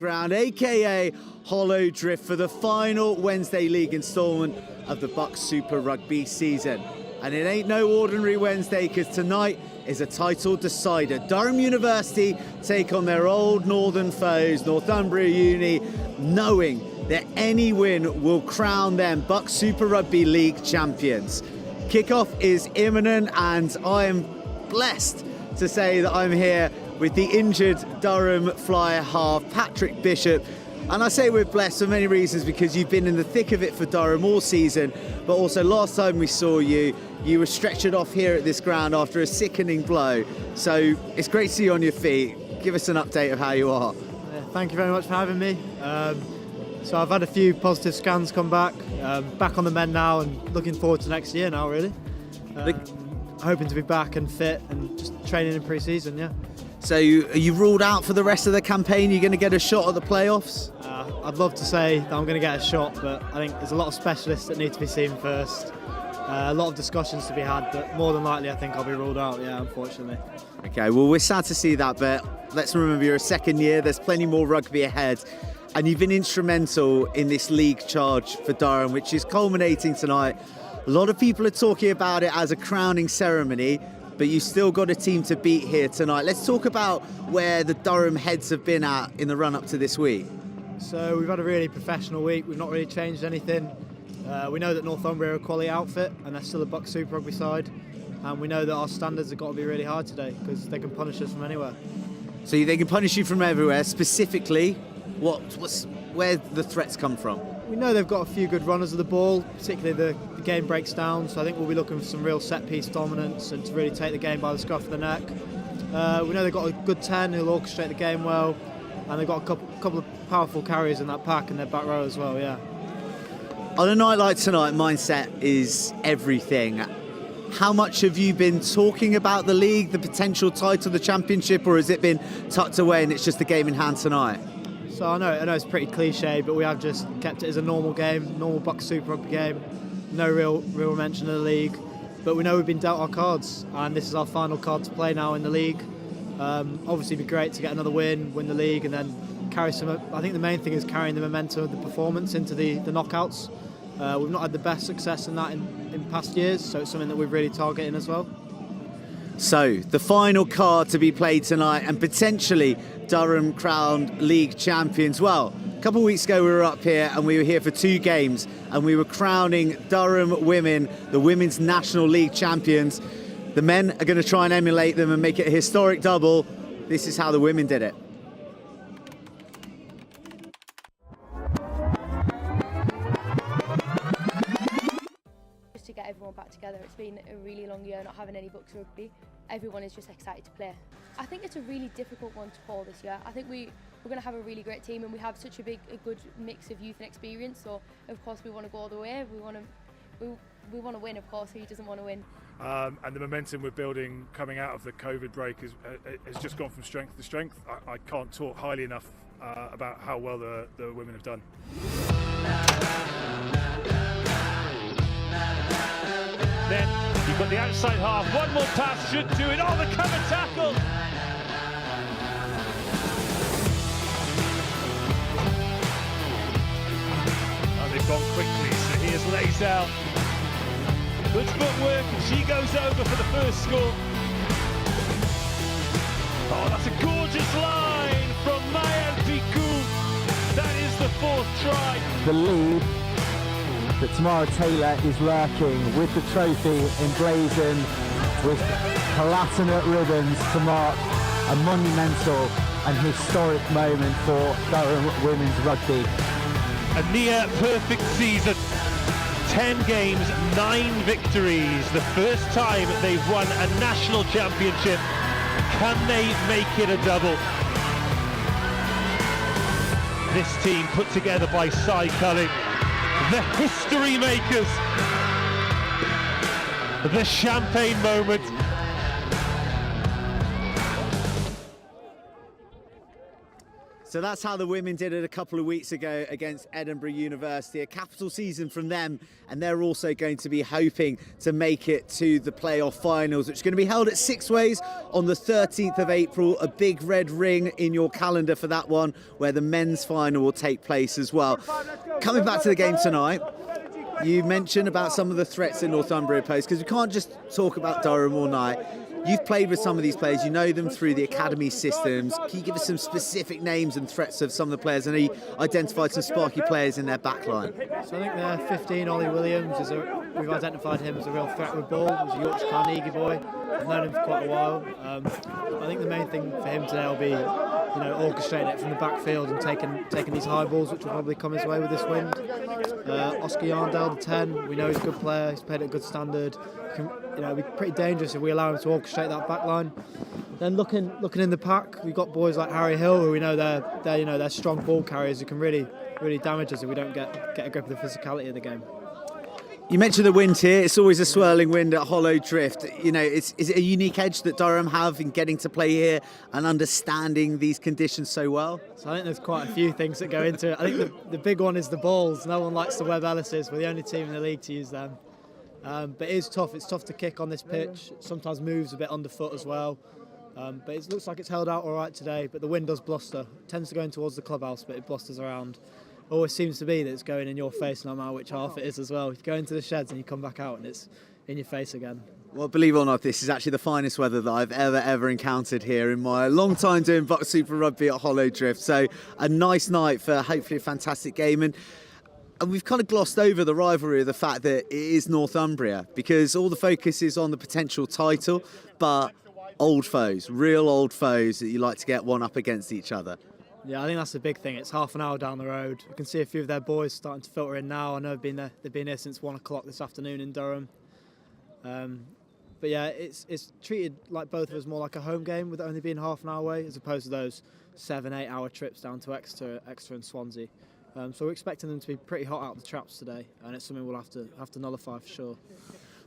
ground, aka Hollow Drift, for the final Wednesday League instalment of the BUCS Super Rugby season. And it ain't no ordinary Wednesday, because tonight is a title decider. Durham University take on their old northern foes, Northumbria Uni, knowing that any win will crown them BUCS Super Rugby League champions. Kickoff is imminent, and I am blessed to say that I'm here with the injured Durham Flyer half, Patrick Bishop. And I say we're blessed for many reasons, because you've been in the thick of it for Durham all season, but also last time we saw you, you were stretchered off here at this ground after a sickening blow. So it's great to see you on your feet. Give us an update of how you are. Thank you very much for having me. So I've had a few positive scans come back, back on the mend now, and looking forward to next year now, really. Hoping to be back and fit and just training in pre-season, yeah. So are you ruled out for the rest of the campaign? You're going to get a shot at the playoffs? I'd love to say that I'm going to get a shot, but I think there's a lot of specialists that need to be seen first. A lot of discussions to be had, but more than likely I think I'll be ruled out, yeah, unfortunately. Okay, well, we're sad to see that, but let's remember you're a second year, there's plenty more rugby ahead, and you've been instrumental in this league charge for Durham, which is culminating tonight. A lot of people are talking about it as a crowning ceremony, but you still got a team to beat here tonight. Let's talk about where the Durham heads have been at in the run-up to this week. So we've had a really professional week. We've not really changed anything. We know that Northumbria are a quality outfit, and they're still a BUCS Super Rugby side. And we know that our standards have got to be really hard today, because they can punish us from anywhere. So they can punish you from everywhere. Specifically, where the threats come from? We know they've got a few good runners of the ball, particularly the game breaks down, so I think we'll be looking for some real set-piece dominance and to really take the game by the scruff of the neck. We know they've got a good 10 who'll orchestrate the game well, and they've got a couple of powerful carriers in that pack in their back row as well, yeah. On a night like tonight, mindset is everything. How much have you been talking about the league, the potential title, the championship, or has it been tucked away and it's just the game in hand tonight? So I know it's pretty cliche, but we have just kept it as a normal game, normal BUCS Super Rugby game. No real mention of the league, but we know we've been dealt our cards, and this is our final card to play now in the league. Obviously, it'd be great to get another win the league, and then carry some. I think the main thing is carrying the momentum of the performance into the knockouts. We've not had the best success in that in past years, so it's something that we're really targeting as well. So the final card to be played tonight, and potentially Durham crowned league champions. Well, a couple of weeks ago we were up here and we were here for 2 games and we were crowning Durham women the Women's National League champions. The men are going to try and emulate them and make it a historic double. This is how the women did it. Just to get everyone back together, it's been a really long year not having any BUCS rugby. Everyone is just excited to play. I think it's a really difficult one to call this year. I think we're going to have a really great team, and we have such a good mix of youth and experience. So of course we want to go all the way. We want to win, of course. Who doesn't want to win? And the momentum we're building coming out of the COVID break has just gone from strength to strength. I can't talk highly enough about how well the women have done. Then you've got the outside half, one more pass should do it. Oh, the cover tackle! Oh, they've gone quickly, so here's Lazel. Good footwork, and she goes over for the first score. Oh, that's a gorgeous line from Mayan Piku. That is the 4th try. The lead that Tamara Taylor is lurking with the trophy emblazoned with platinum ribbons to mark a monumental and historic moment for Durham women's rugby. A near perfect season. 10 games, 9 victories. The first time they've won a national championship. Can they make it a double? This team put together by Cy Cullen. The history makers, the champagne moment. So that's how the women did it a couple of weeks ago against Edinburgh University. A capital season from them, and they're also going to be hoping to make it to the playoff finals, which is going to be held at Six Ways on the 13th of April. A big red ring in your calendar for that one, where the men's final will take place as well. Coming back to the game tonight, you mentioned about some of the threats in Northumbria pose, because we can't just talk about Durham all night. You've played with some of these players, you know them through the academy systems. Can you give us some specific names and threats of some of the players? I know you identified some sparky players in their backline. So I think the 15, Ollie Williams, we've identified him as a real threat with ball. He's a Yorkshire Carnegie boy. I've known him for quite a while. I think the main thing for him today will be, orchestrating it from the backfield and taking these high balls, which will probably come his way with this wind. Oscar Yarndale, the 10, we know he's a good player. He's played at a good standard. It'll be pretty dangerous if we allow him to orchestrate that back line. Then looking in the pack, we've got boys like Harry Hill, who we know they're strong ball carriers who can really damage us if we don't get a grip of the physicality of the game. You mentioned the wind here. It's always a swirling wind at Hollow Drift. Is it a unique edge that Durham have in getting to play here and understanding these conditions so well? So I think there's quite a few things that go into it. I think the big one is the balls. No one likes the Webb Ellises. We're the only team in the league to use them. But it is tough. It's tough to kick on this pitch. It sometimes moves a bit underfoot as well. But it looks like it's held out all right today. But the wind does bluster. It tends to go in towards the clubhouse, but it blusters around. Always seems to be that it's going in your face no matter which half it is as well. You go into the sheds and you come back out and it's in your face again. Well, believe it or not, this is actually the finest weather that I've ever encountered here in my long time doing BUCS Super Rugby at Hollow Drift. So a nice night for hopefully a fantastic game. And we've kind of glossed over the rivalry of the fact that it is Northumbria, because all the focus is on the potential title, but old foes, real old foes that you like to get one up against each other. Yeah, I think that's the big thing. It's half an hour down the road. I can see a few of their boys starting to filter in now. I know they've been here since 1 o'clock this afternoon in Durham. But yeah, it's treated like both of us more like a home game, with it only being half an hour away, as opposed to those 7-8 hour trips down to Exeter and Swansea. So we're expecting them to be pretty hot out of the traps today, and it's something we'll have to nullify for sure.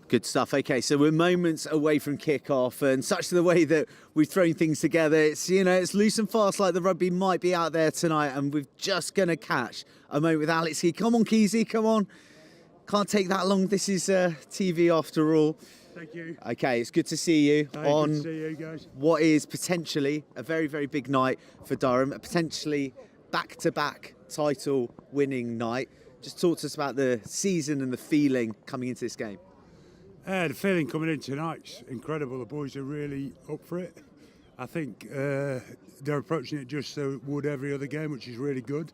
Good stuff. Okay, so we're moments away from kick-off, and such to the way that we've thrown things together. It's it's loose and fast, like the rugby might be out there tonight, and we're just going to catch a moment with Alex here. Come on, Keezy, come on. Can't take that long. This is TV after all. Thank you. Okay, it's good to see you on good to see you guys. What is potentially a very, very big night for Durham, a potentially back-to-back title-winning night. Just talk to us about the season and the feeling coming into this game. The feeling coming in tonight's incredible. The boys are really up for it. I think they're approaching it just so would every other game, which is really good.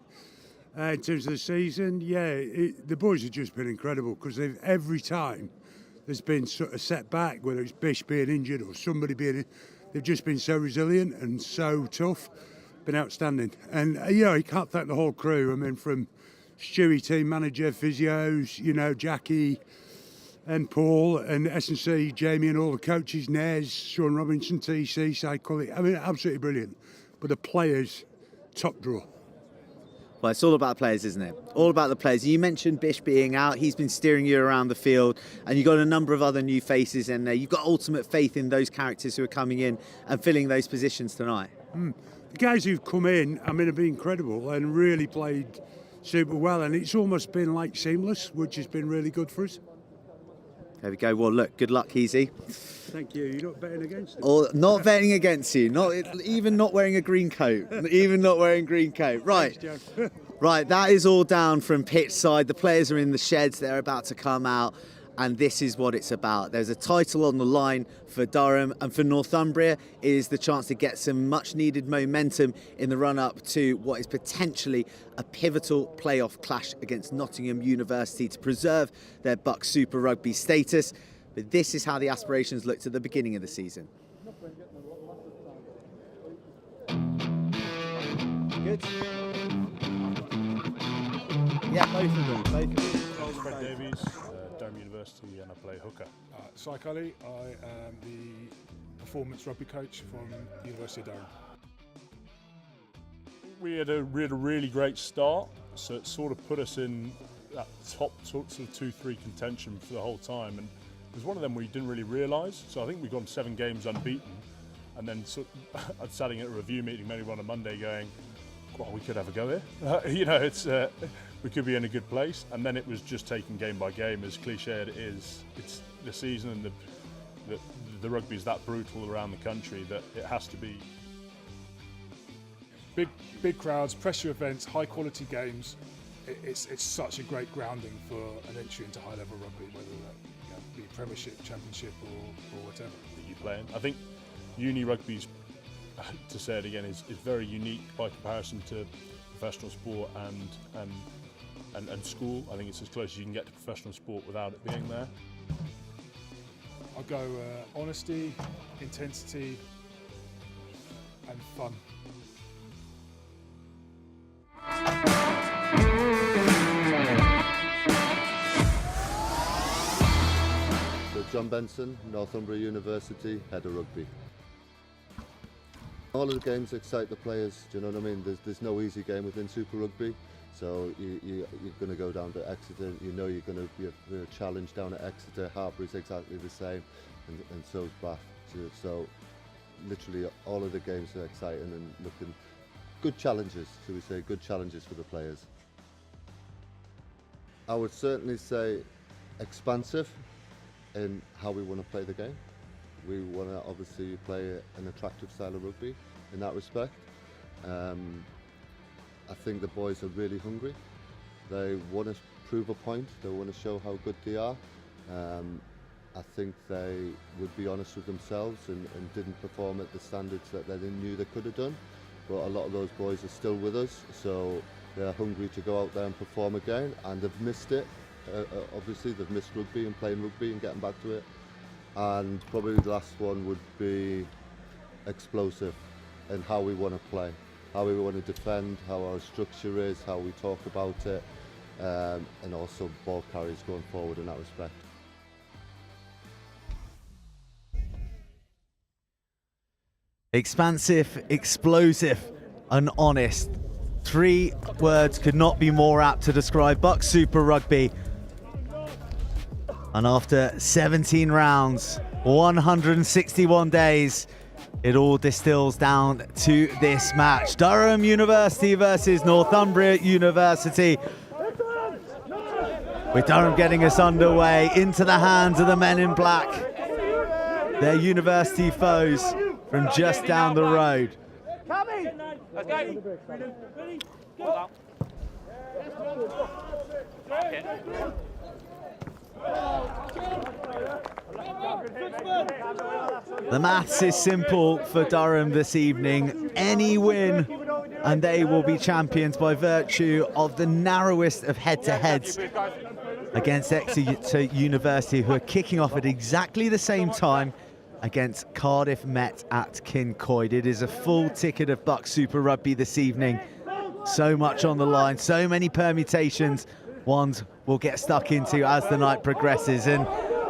In terms of the season, the boys have just been incredible, because every time there's been a setback, whether it's Bish being injured or somebody they've just been so resilient and so tough. Been outstanding. And you can't thank the whole crew. I mean, from Stewie, team manager, physios, Jackie and Paul and S&C, Jamie and all the coaches, Nez, Sean Robinson, TC, Psychology. I mean, absolutely brilliant. But the players, top draw. Well, it's all about players, isn't it? All about the players. You mentioned Bish being out. He's been steering you around the field, and you've got a number of other new faces in there. You've got ultimate faith in those characters who are coming in and filling those positions tonight. The guys who've come in, have been incredible and really played super well, and it's almost been like seamless, which has been really good for us. There we go. Well, look, good luck, Easy. Thank you. You're not betting against it? Or not betting against you. Even not wearing a green coat. Even not wearing green coat. Right. Thanks, Joe. Right, that is all down from pitch side. The players are in the sheds. They're about to come out. And this is what it's about. There's a title on the line for Durham, and for Northumbria is the chance to get some much needed momentum in the run up to what is potentially a pivotal playoff clash against Nottingham University to preserve their BUCS Super Rugby status. But this is how the aspirations looked at the beginning of the season. Good. Yeah, both of them. Fred Davies, Durham University, and I play hooker. Psychology, I am the performance rugby coach from the University of Durham. We had a really great start, so it sort of put us in that top sort of 2-3 contention for the whole time, and it was one of them we didn't really realise. So I think we've gone 7 games unbeaten, and then I was sitting at a review meeting maybe on a Monday going, well, we could have a go here. You know, we could be in a good place. And then it was just taking game by game, as cliched it is. It's the season, and the rugby is that brutal around the country that it has to be. Big crowds, pressure events, high quality games. It's such a great grounding for an entry into high level rugby, whether that be Premiership, Championship, or whatever That you play in. I think uni rugby's, to say it again, is very unique by comparison to professional sport and school. I think it's as close as you can get to professional sport without it being there. I'll go honesty, intensity, and fun. So John Benson, Northumbria University, head of rugby. All of the games excite the players, do you know what I mean? There's no easy game within Super Rugby, so you're going to go down to Exeter, you know you're going to be a challenge down at Exeter. Hartpury's exactly the same, and so is Bath. So literally all of the games are exciting and looking good challenges, shall we say, good challenges for the players. I would certainly say expansive in how we want to play the game. We want to obviously play an attractive style of rugby in that respect. I think the boys are really hungry. They want to prove a point, they want to show how good they are. I think they would be honest with themselves and didn't perform at the standards that they knew they could have done. But a lot of those boys are still with us, so they're hungry to go out there and perform again, and they've missed it. Obviously they've missed rugby and playing rugby and getting back to it. And probably the last one would be explosive in how we want to play, how we want to defend, how our structure is, how we talk about it, and also ball carries going forward in that respect. Expansive, explosive, and honest. 3 words could not be more apt to describe BUCS Super Rugby. And after 17 rounds, 161 days, it all distills down to this match. Durham University versus Northumbria University. With Durham getting us underway into the hands of the men in black. Their university foes from just down the road. The maths is simple for Durham this evening. Any win and they will be champions by virtue of the narrowest of head-to-heads against Exeter University, who are kicking off at exactly the same time against Cardiff Met at Kincoid. It is a full ticket of BUCS Super Rugby this evening. So much on the line, so many permutations ones will get stuck into as the night progresses. And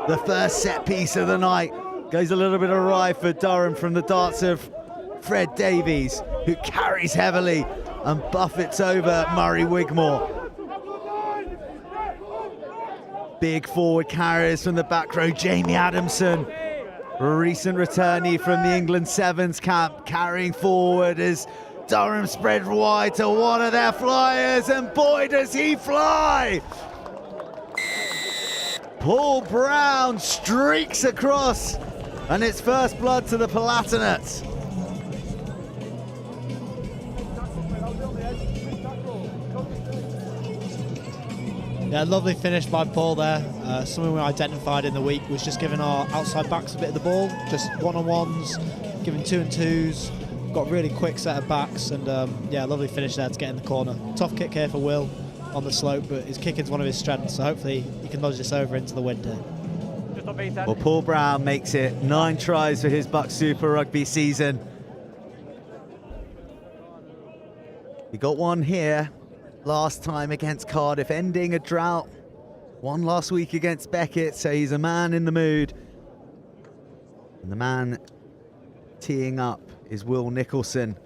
the first set piece of the night goes a little bit awry for Durham from the darts of Fred Davies, who carries heavily and buffets over Murray Wigmore. Big forward carriers from the back row. Jamie Adamson, a recent returnee from the England Sevens camp, carrying forward as Durham spread wide to one of their flyers, and boy does he fly! Paul Brown streaks across, and it's first blood to the Palatinates. Yeah, lovely finish by Paul there. Something we identified in the week was just giving our outside backs a bit of the ball, just one-on-ones, giving 2-and-2s. Got a really quick set of backs, and yeah, lovely finish there to get in the corner. Tough kick here for Will on the slope, but his kicking's one of his strengths, so hopefully he can nudge this over into the wind here. Well, Paul Brown makes it 9 tries for his BUCS Super Rugby season. He got one here last time against Cardiff, ending a drought. One last week against Beckett, so he's a man in the mood. And the man teeing up is Will Nicholson.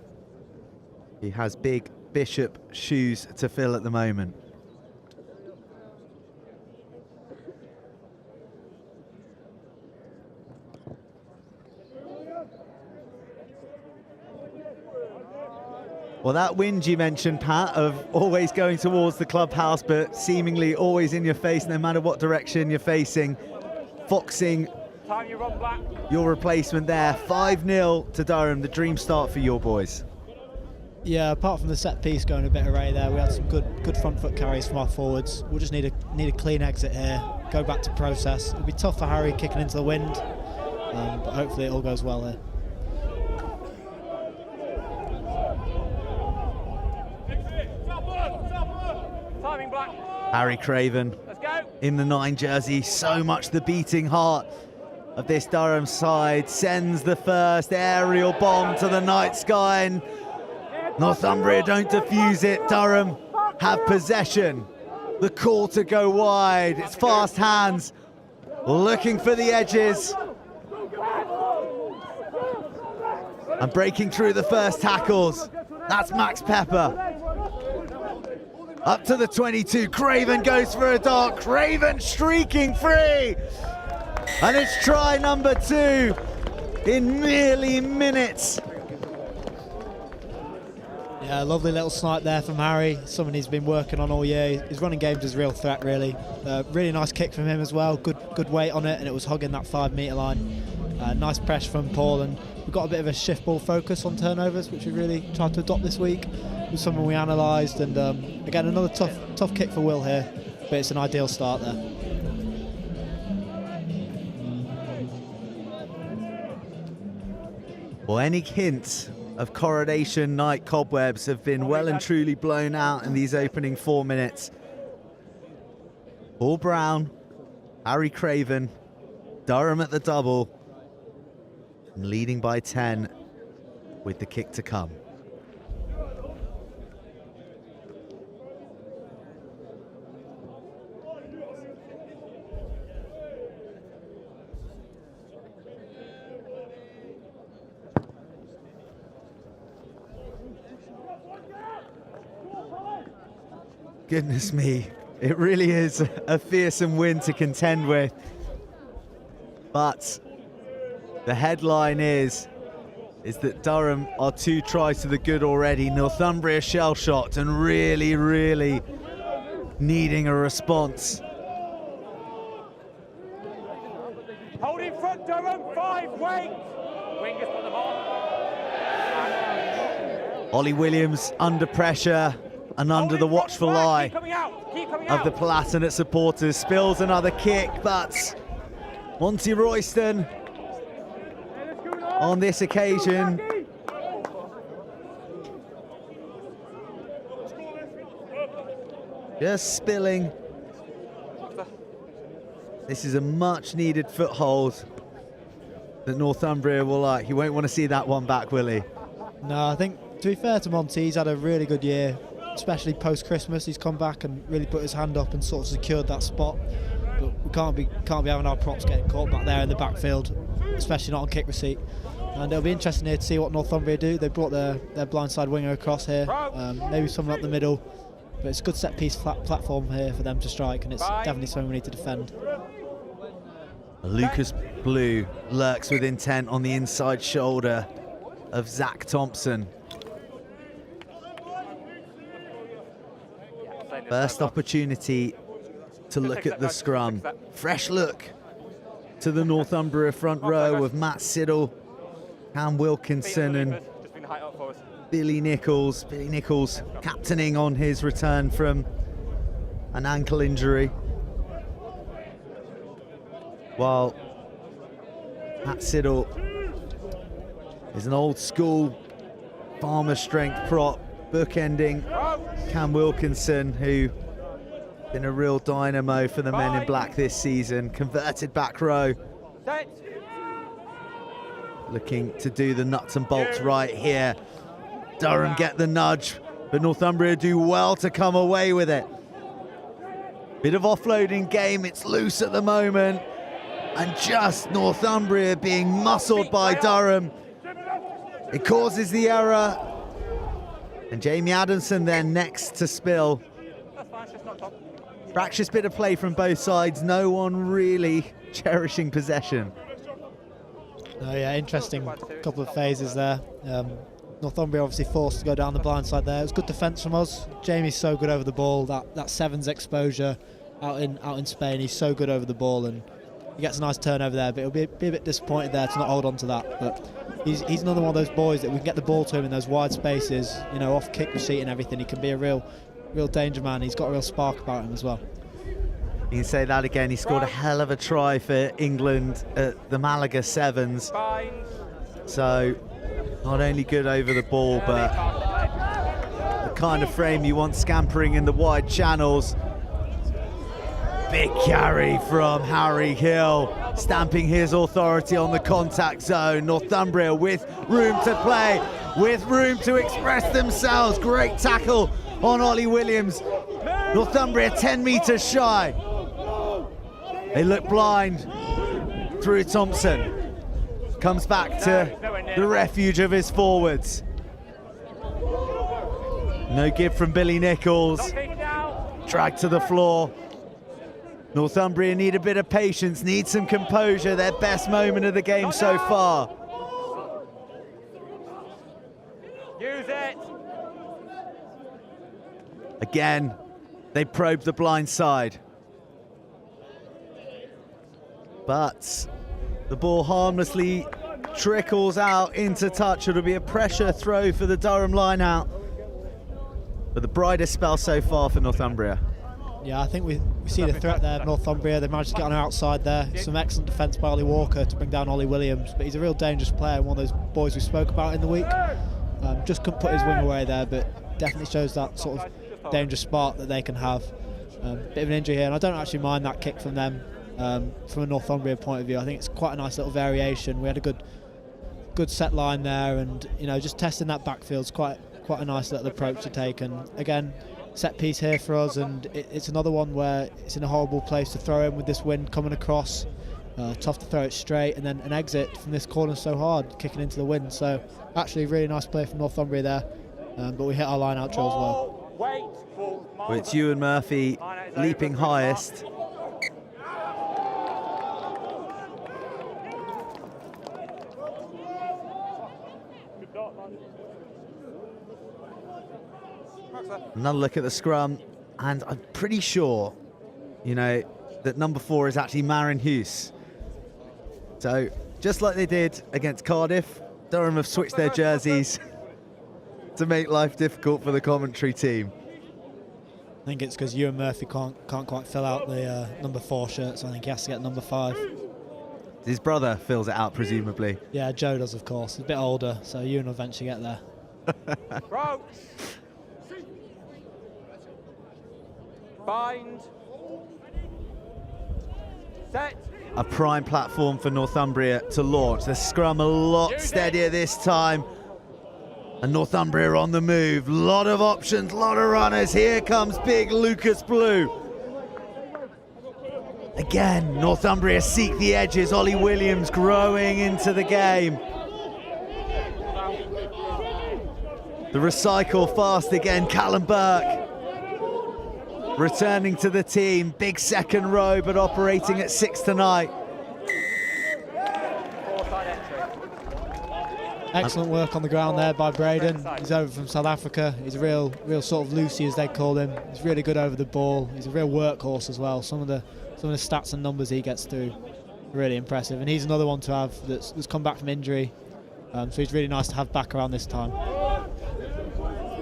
He has big Bishop shoes to fill at the moment. Well, that wind you mentioned, Pat, of always going towards the clubhouse, but seemingly always in your face, no matter what direction you're facing, foxing your replacement there. 5-0 to Durham, the dream start for your boys. Yeah, apart from the set piece going a bit array there, we had some good front foot carries from our forwards. We'll just need a clean exit here, go back to process. It'll be tough for Harry kicking into the wind, but hopefully it all goes well here. Harry Craven in the 9 jersey, so much the beating heart of this Durham side, sends the first aerial bomb to the night sky, and Northumbria don't defuse it. Durham have possession. The call to go wide. It's fast hands looking for the edges. And breaking through the first tackles. That's Max Pepper. Up to the 22. Craven goes for a dart. Craven streaking free. And it's try number 2 in merely minutes. Yeah, lovely little snipe there from Harry, someone he's been working on all year. His running game's his real threat, really. Really nice kick from him as well, good weight on it, and it was hugging that 5-metre line. Nice press from Paul, and we've got a bit of a shift ball focus on turnovers, which we really tried to adopt this week. It was something we analysed, and again, another tough kick for Will here, but it's an ideal start there. Well, any hint of Coronation Night cobwebs have been well and truly blown out in these opening 4 minutes. Paul Brown, Harry Craven, Durham at the double, and leading by 10 with the kick to come. Goodness me, it really is a fearsome win to contend with. But the headline is that Durham are 2 tries to the good already. Northumbria shell-shocked and really needing a response. Hold in front, Durham, 5, wait! Wingers put them on. Ollie Williams under pressure and under the watchful eye of the Palatinate supporters. Spills another kick, but Monty Royston on this occasion just spilling. This is a much needed foothold that Northumbria will like. He won't want to see that one back, will he? No, I think, to be fair to Monty, he's had a really good year, especially post-Christmas. He's come back and really put his hand up and sort of secured that spot. But we can't be having our props getting caught back there in the backfield, especially not on kick receipt. And it'll be interesting here to see what Northumbria do. They brought their blindside winger across here, maybe someone up the middle. But it's a good set-piece platform here for them to strike, and it's definitely something we need to defend. Lucas Blue lurks with intent on the inside shoulder of Zach Thompson. First opportunity to look at the scrum. Fresh look to the Northumbria front row of Matt Siddle, Cam Wilkinson and Billy Nichols. Billy Nichols captaining on his return from an ankle injury, while Matt Siddle is an old school farmer strength prop, bookending Cam Wilkinson, who been a real dynamo for the men in black this season. Converted back row, looking to do the nuts and bolts right here. Durham get the nudge, but Northumbria do well to come away with it. Bit of offloading game, it's loose at the moment, and just Northumbria being muscled by Durham. It causes the error, and Jamie Adamson then next to spill. Fractious bit of play from both sides, no one really cherishing possession. Oh yeah, interesting couple of phases there. Northumbria obviously forced to go down the blind side there. It was good defence from us. Jamie's so good over the ball. That sevens exposure out in Spain, he's so good over the ball, and he gets a nice turnover there, but he'll be a bit disappointed there to not hold on to that. But he's another one of those boys that we can get the ball to him in those wide spaces, you know, off kick receipt and everything. He can be a real danger man. He's got a real spark about him as well. You can say that again. He scored a hell of a try for England at the Malaga Sevens. So not only good over the ball, but the kind of frame you want scampering in the wide channels. Big carry from Harry Hill, stamping his authority on the contact zone. Northumbria with room to play, with room to express themselves. Great tackle on Ollie Williams. Northumbria 10 metres shy. They look blind through Thompson. Comes back to the refuge of his forwards. No give from Billy Nichols. Dragged to the floor. Northumbria need a bit of patience, need some composure, their best moment of the game so far. Use it. Again, they probe the blind side. But the ball harmlessly trickles out into touch. It'll be a pressure throw for the Durham line out. But the brightest spell so far for Northumbria. Yeah, I think we see the threat there of Northumbria. They managed to get on our outside there. Some excellent defence by Ollie Walker to bring down Ollie Williams, but he's a real dangerous player, one of those boys we spoke about in the week. Just couldn't put his wing away there, but definitely shows that sort of dangerous spark that they can have. Bit of an injury here, and I don't actually mind that kick from them. From a Northumbria point of view, I think it's quite a nice little variation. We had a good set line there, and you know, just testing that backfield's quite a nice little approach to take. And again, set piece here for us, and it's another one where it's in a horrible place to throw in with this wind coming across. Tough to throw it straight, and then an exit from this corner so hard, kicking into the wind. So actually really nice play from Northumbria there, but we hit our line out drill as well. Well, it's Ewan Murphy leaping highest. Another look at the scrum, and I'm pretty sure, you know, that number 4 is actually Marin Hughes. So, just like they did against Cardiff, Durham have switched their jerseys to make life difficult for the commentary team. I think it's because Ewan Murphy can't quite fill out the number 4 shirt, so I think he has to get number 5. His brother fills it out, presumably. Yeah, Joe does, of course. He's a bit older, so Ewan will eventually get there. Bind. Set. A prime platform for Northumbria to launch. The scrum a lot steadier this time. And Northumbria on the move. Lot of options, lot of runners. Here comes big Lucas Blue. Again, Northumbria seek the edges. Ollie Williams growing into the game. The recycle fast again, Callum Burke. Returning to the team, big second row, but operating at 6 tonight. Excellent work on the ground there by Braden. He's over from South Africa. He's a real sort of Lucy, as they call him. He's really good over the ball. He's a real workhorse as well. Some of the stats and numbers he gets through are really impressive. And he's another one to have that's come back from injury. So he's really nice to have back around this time.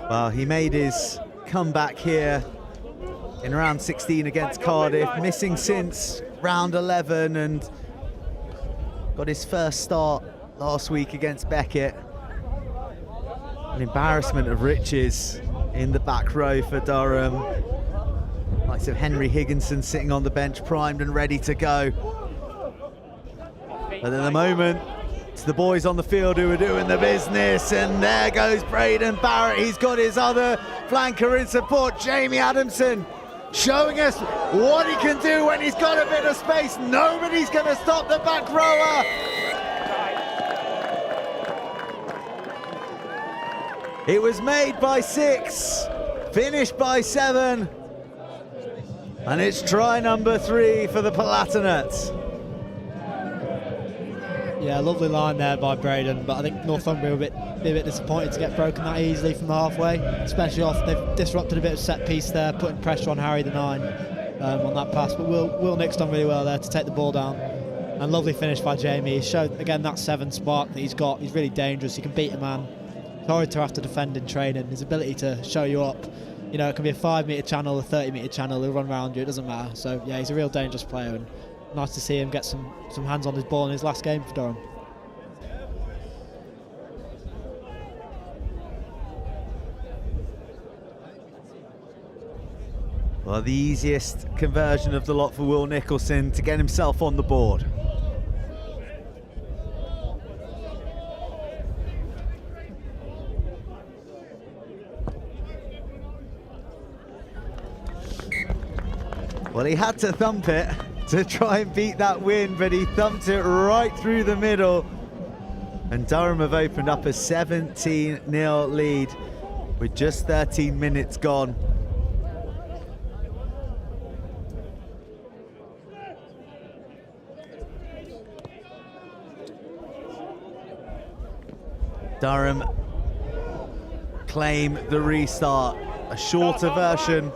Well, he made his comeback here in round 16 against Cardiff, missing since round 11, and got his first start last week against Beckett. An embarrassment of riches in the back row for Durham. Likes of Henry Higginson sitting on the bench, primed and ready to go. But at the moment, it's the boys on the field who are doing the business, and there goes Braden Barrett. He's got his other flanker in support, Jamie Adamson, showing us what he can do when he's got a bit of space. Nobody's going to stop the back rower. It was made by 6, finished by 7, and it's try number 3 for the Palatinates. Yeah, lovely line there by Braden, but I think Northumbria will be a bit disappointed to get broken that easily from the halfway, especially off. They've disrupted a bit of set piece there, putting pressure on Harry the 9 on that pass, but Will Nick's done really well there to take the ball down. And lovely finish by Jamie. He showed again that 7 spark that he's got. He's really dangerous. He can beat a man. It's hard to have to defend in training. His ability to show you up. You know, it can be a 5-metre channel, a 30-metre channel. He'll run around you. It doesn't matter. So yeah, he's a real dangerous player, and nice to see him get some hands on his ball in his last game for Durham. Well, the easiest conversion of the lot for Will Nicholson to get himself on the board. Well, he had to thump it to try and beat that win, but he thumped it right through the middle. And Durham have opened up a 17-0 lead with just 13 minutes gone. Durham claim the restart, a shorter version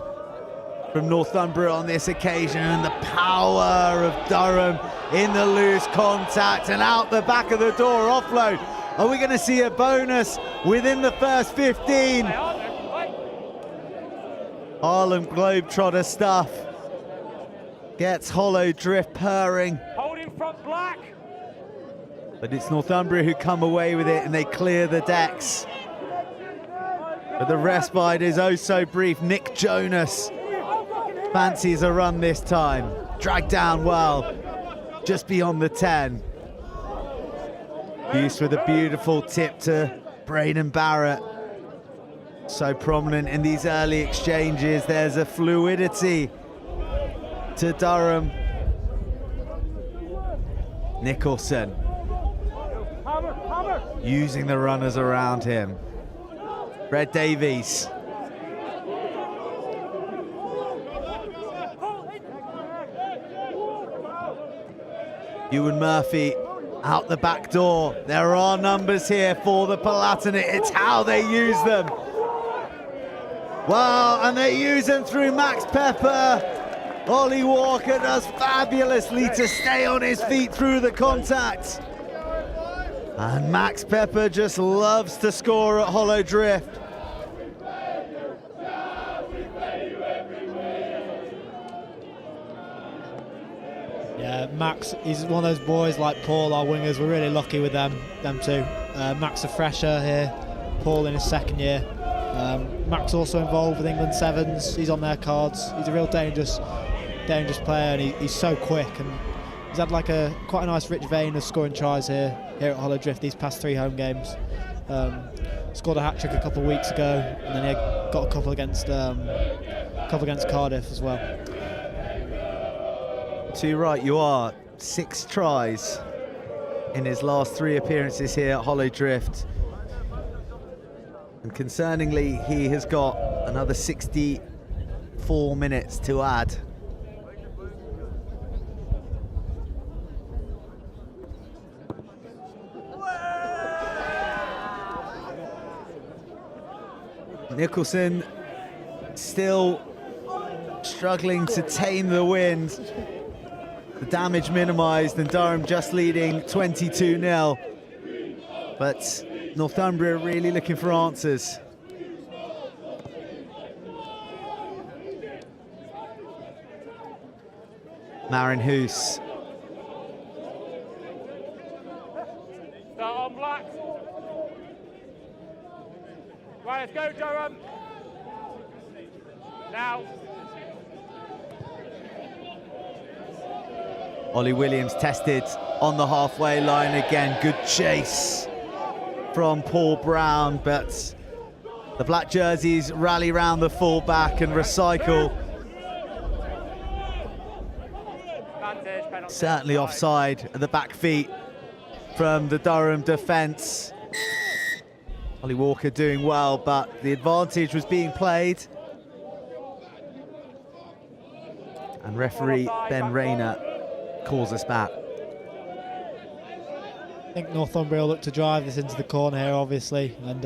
from Northumbria on this occasion, and the power of Durham in the loose contact and out the back of the door offload. Are we going to see a bonus within the first 15? Harlem Globetrotter stuff gets Hollow Drift purring. Holding front black. But it's Northumbria who come away with it, and they clear the decks. But the respite is oh so brief. Nick Jonas fancies a run this time. Dragged down well, just beyond the 10. Hughes with a beautiful tip to Braden Barrett. So prominent in these early exchanges. There's a fluidity to Durham. Nicholson using the runners around him. Red Davies. Ewan Murphy out the back door. There are numbers here for the Palatinate. It's how they use them. Wow, and they use them through Max Pepper. Ollie Walker does fabulously to stay on his feet through the contact. And Max Pepper just loves to score at Hollow Drift. Yeah, Max, he's one of those boys like Paul, our wingers. We're really lucky with them two. Max a fresher here, Paul in his 2nd year. Max also involved with England Sevens. He's on their cards. He's a real dangerous player, and he's so quick. And he's had like quite a nice rich vein of scoring tries here at Hollow Drift these past 3 home games. Scored a hat-trick a couple of weeks ago, and then he got a couple against Cardiff as well. Too right you are. 6 tries in his last 3 appearances here at Hollow Drift. And concerningly, he has got another 64 minutes to add. Nicholson still struggling to tame the wind. The damage minimised, and Durham just leading 22-0. But Northumbria really looking for answers. Marin Hoos. Start on black. Right, let's go, Durham. Now. Ollie Williams tested on the halfway line again. Good chase from Paul Brown, but the black jerseys rally round the full-back and recycle. Certainly offside at the back feet from the Durham defence. Ollie Walker doing well, but the advantage was being played. And referee Ben Rayner calls us back. I think Northumbria will look to drive this into the corner here, obviously, and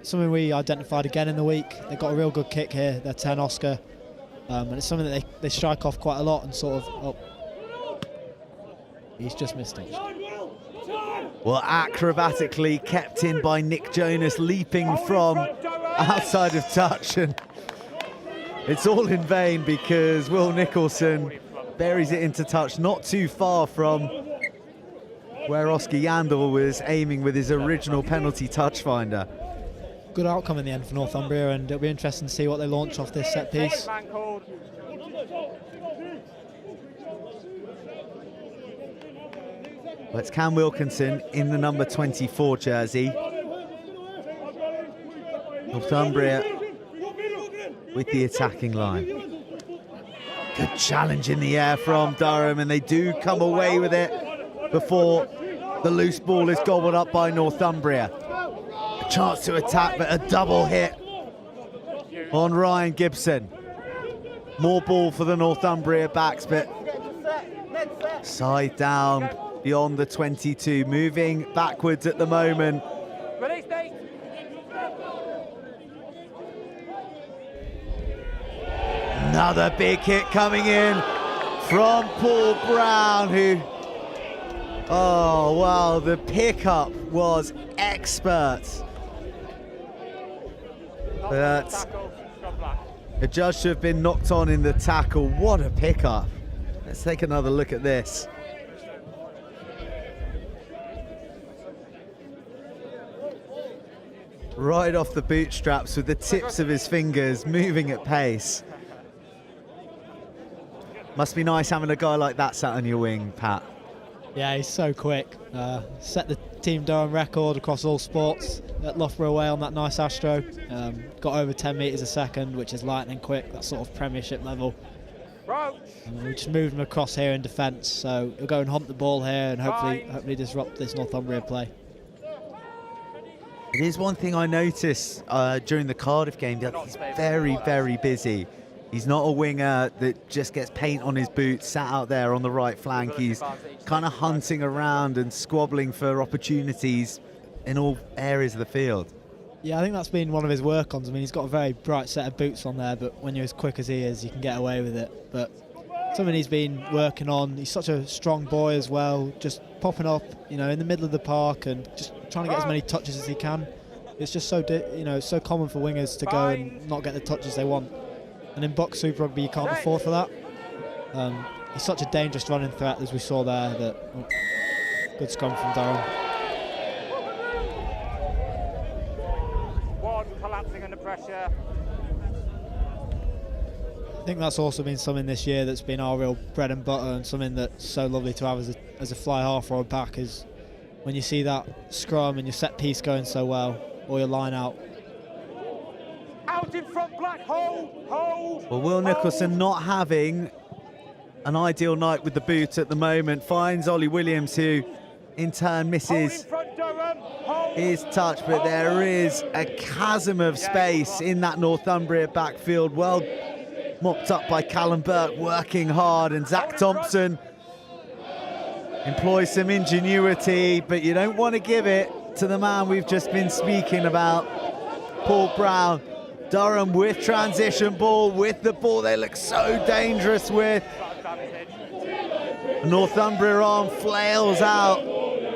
something we identified again in the week. They've got a real good kick here, their 10 Oscar, and it's something that they strike off quite a lot and sort of... Oh, he's just missed it. Well, acrobatically kept in by Nick Jonas, leaping from outside of touch, and it's all in vain because Will Nicholson buries it into touch, not too far from where Oscar Yandel was aiming with his original penalty touch finder. Good outcome in the end for Northumbria, and it'll be interesting to see what they launch off this set piece. Well, it's Cam Wilkinson in the number 24 jersey. Northumbria with the attacking line. Good challenge in the air from Durham, and they do come away with it before the loose ball is gobbled up by Northumbria. A chance to attack, but a double hit on Ryan Gibson. More ball for the Northumbria backs, but side down beyond the 22, moving backwards at the moment. Another big hit coming in from Paul Brown, who, oh wow, the pickup was expert. But adjudged to have been knocked on in the tackle. What a pickup. Let's take another look at this. Right off the bootstraps with the tips of his fingers, moving at pace. Must be nice having a guy like that sat on your wing, Pat. Yeah, he's so quick. Set the Team Durham record across all sports at Loughborough away on that nice Astro. Got over 10 metres a second, which is lightning quick, that sort of Premiership level. And we just moved him across here in defence, so he'll go and hunt the ball here and hopefully disrupt this Northumbria play. It is one thing I noticed during the Cardiff game, that he's very, very busy. He's not a winger that just gets paint on his boots, sat out there on the right flank. He's kind of hunting around and squabbling for opportunities in all areas of the field. Yeah, I think that's been one of his work-ons. I mean, he's got a very bright set of boots on there, but when you're as quick as he is, you can get away with it. But something he's been working on. He's such a strong boy as well, just popping up, you know, in the middle of the park and just trying to get as many touches as he can. It's just so, so common for wingers to go and not get the touches they want. And in BUCS Super Rugby, you can't afford for that. He's such a dangerous running threat, as we saw there. Good scrum from Durham. One collapsing under pressure. I think that's also been something this year that's been our real bread and butter, and something that's so lovely to have as a fly half or a back, is when you see that scrum and your set piece going so well, or your line out. Out in front, Black, hold. Well, Will Nicholson not having an ideal night with the boot at the moment, finds Ollie Williams, who in turn misses his touch, but there is a chasm of space in that Northumbria backfield. Well mopped up by Callum Burke, working hard, and Zach Thompson employs some ingenuity, but you don't want to give it to the man we've just been speaking about, Paul Brown. Durham with transition ball, with the ball they look so dangerous with. Northumbria arm flails out,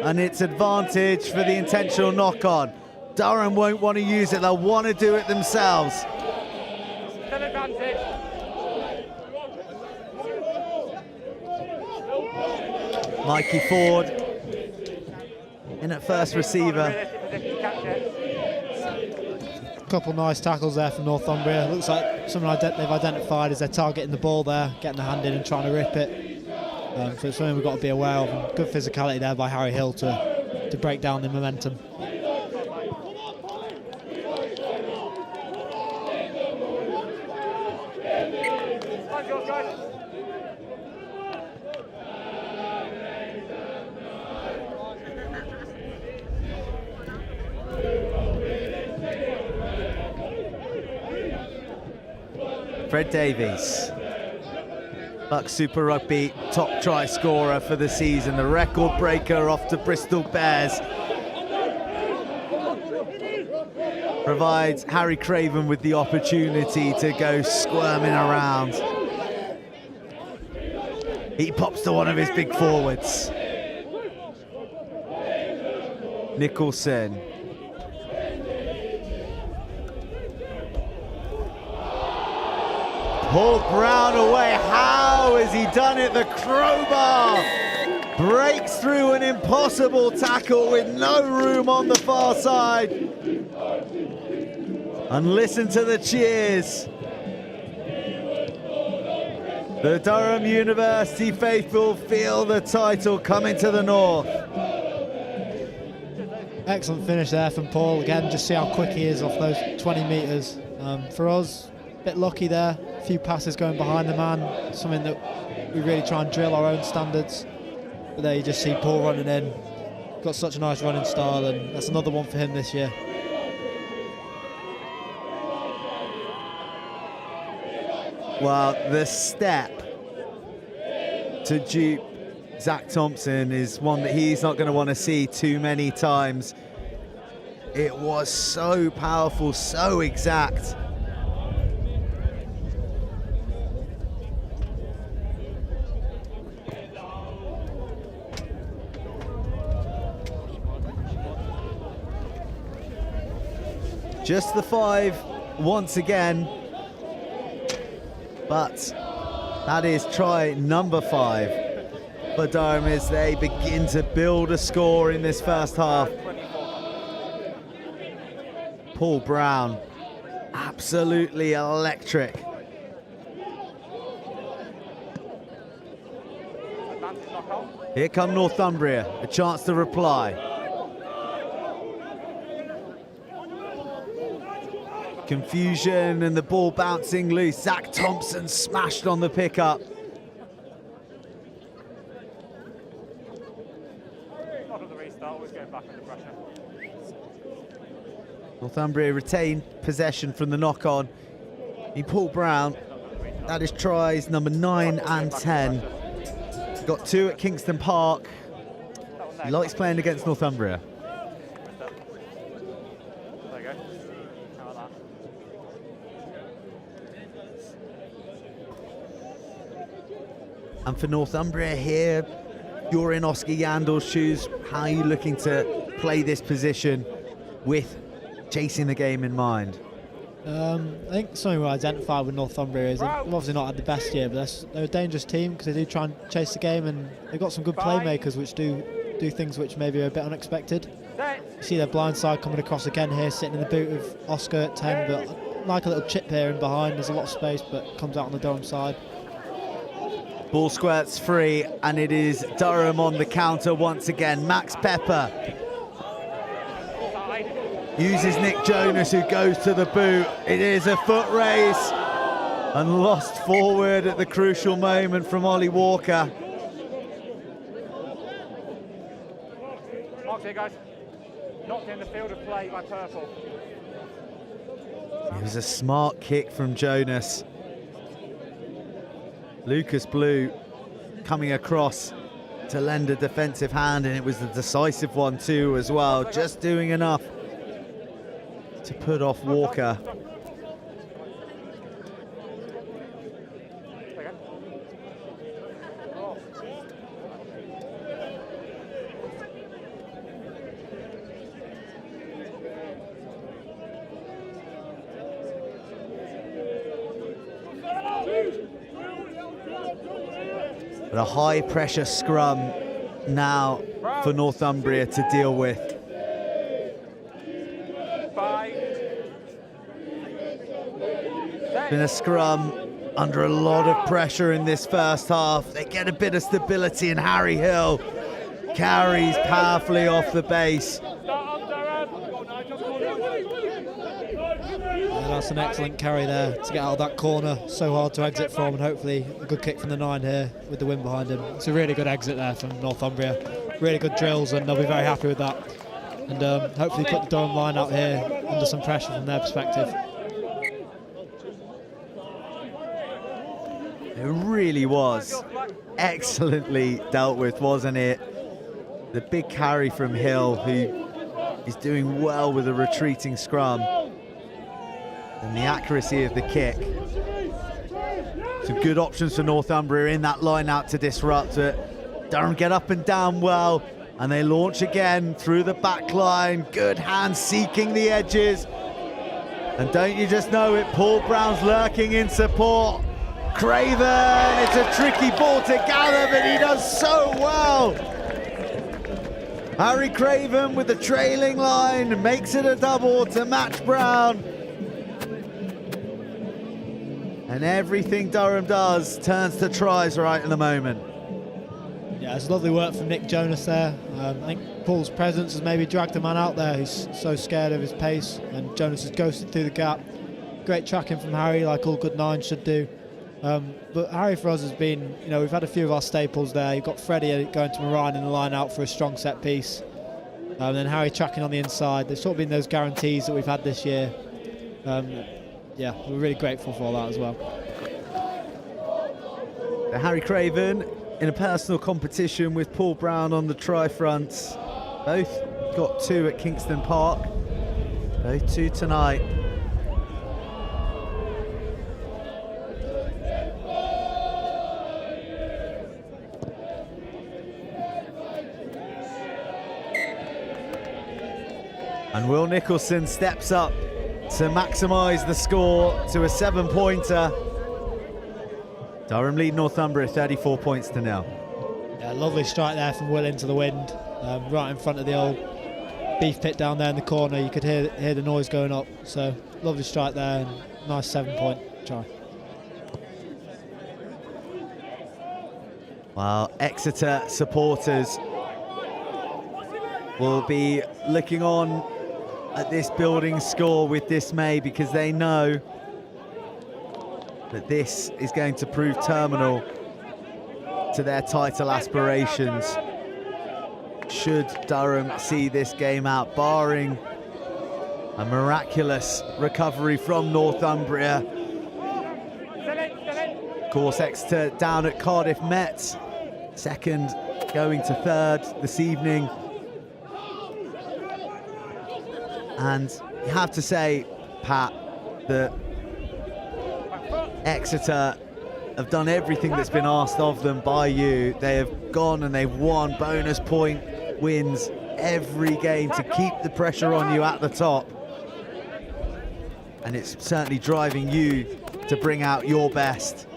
and it's advantage for the intentional knock-on. Durham won't want to use it, they'll want to do it themselves. Still advantage. Mikey Ford in at first receiver. Couple nice tackles there from Northumbria. Looks like something they've identified as they're targeting the ball there, getting the hand in and trying to rip it. So it's something we've got to be aware of. And good physicality there by Harry Hill to break down the momentum. Fred Davies. BUCS Super Rugby top try scorer for the season, the record breaker off to Bristol Bears. Provides Harry Craven with the opportunity to go squirming around. He pops to one of his big forwards. Nicholson. Paul Brown away. How has he done it? The crowbar breaks through an impossible tackle with no room on the far side. And listen to the cheers. The Durham University faithful feel the title coming to the north. Excellent finish there from Paul. Again, just see how quick he is off those 20 metres. For us, a bit lucky there. A few passes going behind the man, something that we really try and drill our own standards. But there you just see Paul running in. Got such a nice running style, and that's another one for him this year. Well, the step to dupe Zach Thompson is one that he's not going to want to see too many times. It was so powerful, so exact. Just the 5 once again, but that is try number 5 for Durham as they begin to build a score in this first half. Paul Brown, absolutely electric. Here come Northumbria, a chance to reply. Confusion and the ball bouncing loose. Zach Thompson smashed on the pickup. Northumbria retained possession from the knock-on. Paul Brown, that is tries number 9 and 10. Got 2 at Kingston Park. He likes playing against Northumbria. And for Northumbria here, you're in Oscar Yandel's shoes. How are you looking to play this position with chasing the game in mind? I think something we identify with Northumbria is they've obviously not had the best year, but they're a dangerous team because they do try and chase the game, and they've got some good playmakers which do things which maybe are a bit unexpected. You see their blind side coming across again here, sitting in the boot of Oscar at 10, but I like a little chip here in behind. There's a lot of space, but comes out on the Durham side. Ball squirts free, and it is Durham on the counter once again. Max Pepper uses Nick Jonas, who goes to the boot. It is a foot race and lost forward at the crucial moment from Ollie Walker. Mark's here, guys. Knocked in the field of play by Purple. It was a smart kick from Jonas. Lucas Blue coming across to lend a defensive hand, and it was the decisive one too as well, just doing enough to put off Walker. But a high pressure scrum now for Northumbria to deal with. Been a scrum under a lot of pressure in this first half. They get a bit of stability, and Harry Hill carries powerfully off the base. Yeah, that's an excellent carry there to get out of that corner. So hard to exit from, and hopefully a good kick from the 9 here with the win behind him. It's a really good exit there from Northumbria. Really good drills, and they'll be very happy with that. And hopefully put the Durham line out here under some pressure from their perspective. It really was excellently dealt with, wasn't it? The big carry from Hill, who is doing well with a retreating scrum. And the accuracy of the kick. Some good options for Northumbria in that line out to disrupt it. Durham get up and down well, and they launch again through the back line. Good hands seeking the edges. And don't you just know it, Paul Brown's lurking in support. Craven, it's a tricky ball to gather, but he does so well. Harry Craven with the trailing line makes it a double to match Brown. And everything Durham does turns to tries right in the moment. Yeah, it's lovely work from Nick Jonas there. I think Paul's presence has maybe dragged a man out there who's so scared of his pace, and Jonas has ghosted through the gap. Great tracking from Harry, like all good nines should do. But Harry for us has been, we've had a few of our staples there. You've got Freddie going to Moran in the line out for a strong set piece. And then Harry tracking on the inside. They've sort of been those guarantees that we've had this year. Yeah, we're really grateful for all that as well. Harry Craven in a personal competition with Paul Brown on the try front. Both got 2 at Kingston Park. Both 2 tonight. And Will Nicholson steps up to maximise the score to a 7-pointer. Durham lead Northumbria 34 points to 0. Yeah, lovely strike there from Will into the wind, right in front of the old beef pit down there in the corner. You could hear the noise going up. So lovely strike there, and nice 7-point try. Well, Exeter supporters will be looking on at this building score with dismay, because they know that this is going to prove terminal to their title aspirations. Should Durham see this game out, barring a miraculous recovery from Northumbria. Of course, Exeter down at Cardiff Met, second going to third this evening. And you have to say, Pat, that Exeter have done everything that's been asked of them by you. They have gone and they've won bonus point wins every game to keep the pressure on you at the top. And it's certainly driving you to bring out your best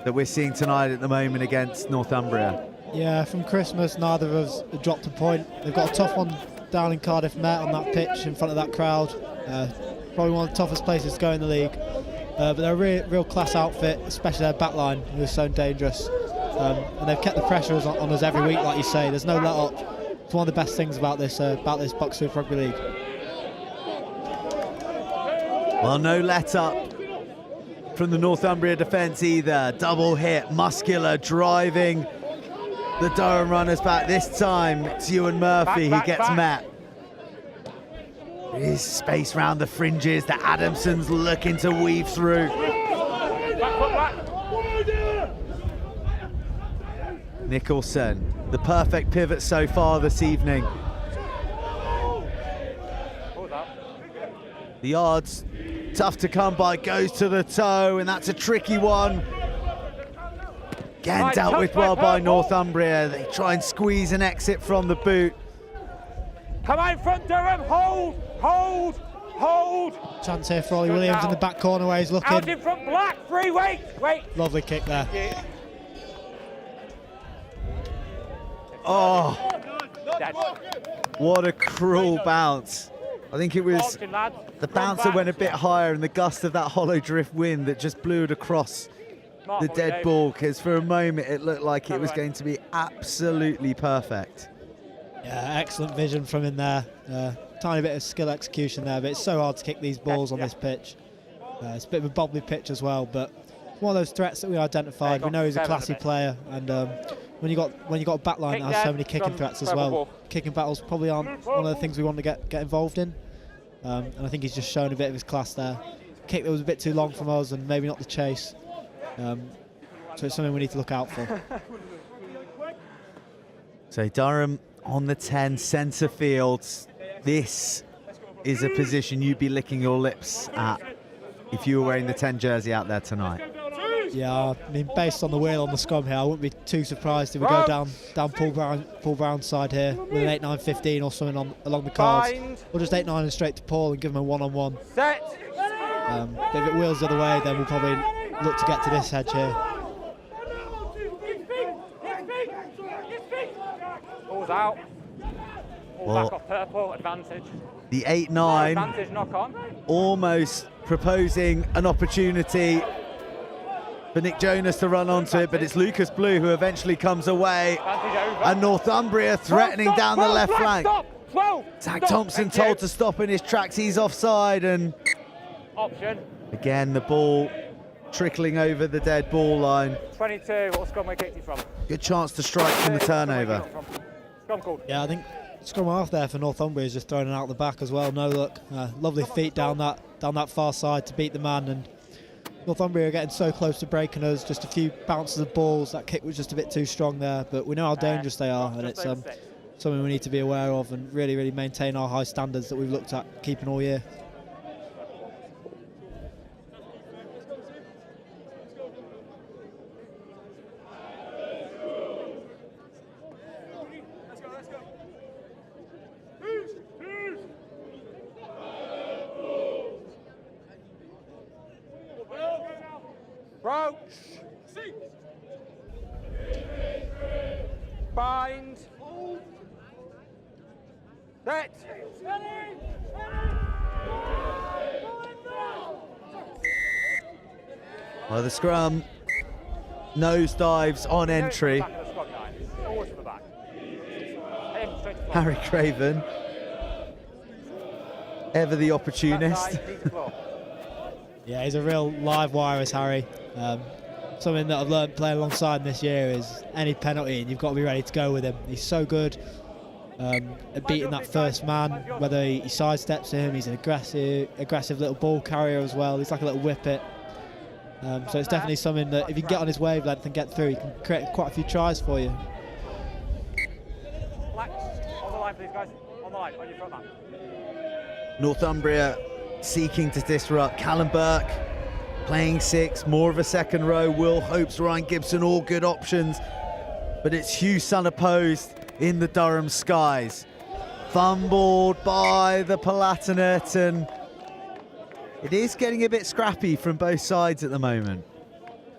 that we're seeing tonight at the moment against Northumbria. Yeah, from Christmas, neither of us have dropped a point. They've got a tough one down in Cardiff Met on that pitch in front of that crowd. Probably one of the toughest places to go in the league. But they're a real class outfit, especially their back line, who is so dangerous. And they've kept the pressure on us every week, like you say. There's no let up. It's one of the best things about this BUCS Super Rugby League. Well, no let up from the Northumbria defence either. Double hit, muscular, driving the Durham runners back. This time it's Ewan Murphy who gets met. There is space round the fringes that Adamson's looking to weave through. Nicholson, the perfect pivot so far this evening. The yards tough to come by, goes to the toe, and that's a tricky one. Again, dealt with well by Northumbria. They try and squeeze an exit from the boot. Come on from Durham, hold, hold, hold. Chance here for Ollie Williams in the back corner where he's looking. Out in front, Black, free, wait. Lovely kick there. Oh, what a cruel bounce. I think it was the bounce that went a bit higher and the gust of that hollow drift wind that just blew it across the dead ball, because for a moment it looked like it was going to be absolutely perfect. Yeah, excellent vision from in there. Tiny bit of skill execution there, but it's so hard to kick these balls on this pitch. It's a bit of a bobbly pitch as well, but one of those threats that we identified. We know he's a classy player, and when you got a back line that has so many kicking threats as well, kicking battles probably aren't one of the things we want to get involved in. And I think he's just shown a bit of his class there. Kick that was a bit too long from us, and maybe not the chase. So it's something we need to look out for. So Durham on the 10, centre field. This is a position you'd be licking your lips at if you were wearing the 10 jersey out there tonight. Yeah, I mean, based on the wheel on the scrum here, I wouldn't be too surprised if we go down Paul Brown's side here with an 8-9-15 or something along the cards. Or just 8-9 and straight to Paul and give him a one-on-one. Set. But if it wheels the other way, then we'll probably look to get to this edge here. Ball's out. All Well, back off purple, advantage. The 8-9 Advantage knock on. almost proposing an opportunity for Nick Jonas to run onto it, but it's Lucas Blue who eventually comes away, and Northumbria threatening down the left flank. Zach Thompson told to stop in his tracks, he's offside, and Option. again the ball trickling over the dead ball line. 22, what scrum we kicked it from? Good chance to strike from the turnover. Scrum called. Yeah, I think scrum half there for Northumbria is just throwing it out the back as well. No look, lovely feet down that far side to beat the man, and Northumbria are getting so close to breaking us. Just a few bounces of balls. That kick was just a bit too strong there, but we know how dangerous they are, and it's something we need to be aware of and really, really maintain our high standards that we've looked at keeping all year. Approach. Bind. Set. Well, the scrum nosedives on entry. Harry Craven, ever the opportunist. Yeah, he's a real live wire, is Harry. Something that I've learned playing alongside him this year is any penalty and you've got to be ready to go with him. He's so good at beating that first man, whether he sidesteps him. He's an aggressive little ball carrier as well. He's like a little whippet. So it's definitely something that if you can get on his wavelength and get through, he can create quite a few tries for you. Black. On the line, please, guys. On the line, on your front man. Northumbria seeking to disrupt. Callum Burke playing 6, more of a second row. Will Hopes, Ryan Gibson, all good options. But it's Hugh Sun opposed in the Durham skies. Fumbled by the Palatinate, and it is getting a bit scrappy from both sides at the moment.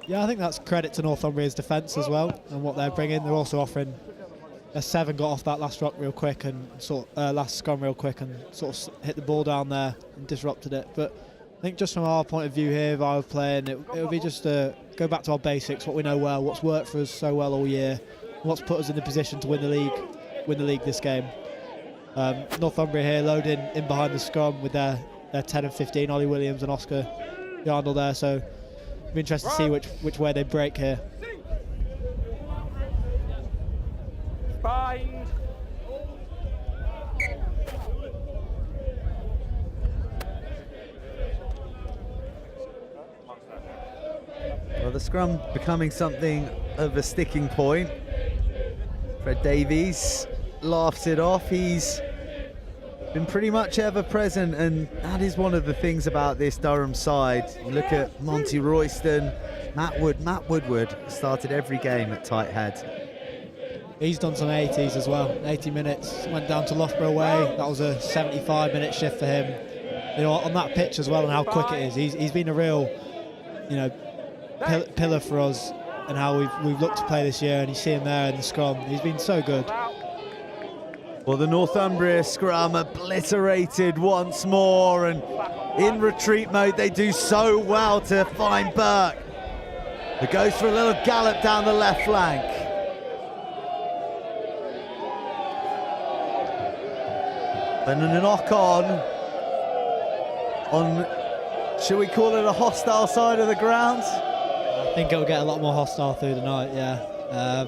Yeah, I think that's credit to Northumbria's defence as well and what they're bringing. They're also offering a 7 got off that last rock real quick and last scrum real quick and sort of hit the ball down there and disrupted it. But I think just from our point of view here, if I were playing, it would be just to go back to our basics, what we know well, what's worked for us so well all year, what's put us in the position to win the league this game. Northumbria here loading in behind the scrum with their 10 and 15, Ollie Williams and Oscar Yandel there, so it'll be interesting to see which way they break here. Bind. Well, the scrum becoming something of a sticking point. Fred Davies laughs it off. He's been pretty much ever present, and that is one of the things about this Durham side. You look at Monty Royston, Matt Woodward started every game at tight head. He's done some 80s as well, 80 minutes, went down to Loughborough away. That was a 75-minute shift for him. You know, on that pitch as well and how quick it is. He's been a real, you know, pillar for us and how we've looked to play this year, and you see him there in the scrum. He's been so good. Well, the Northumbria scrum obliterated once more, and in retreat mode they do so well to find Burke, who goes for a little gallop down the left flank. And a knock on, should we call it a hostile side of the ground? I think it'll get a lot more hostile through the night, yeah.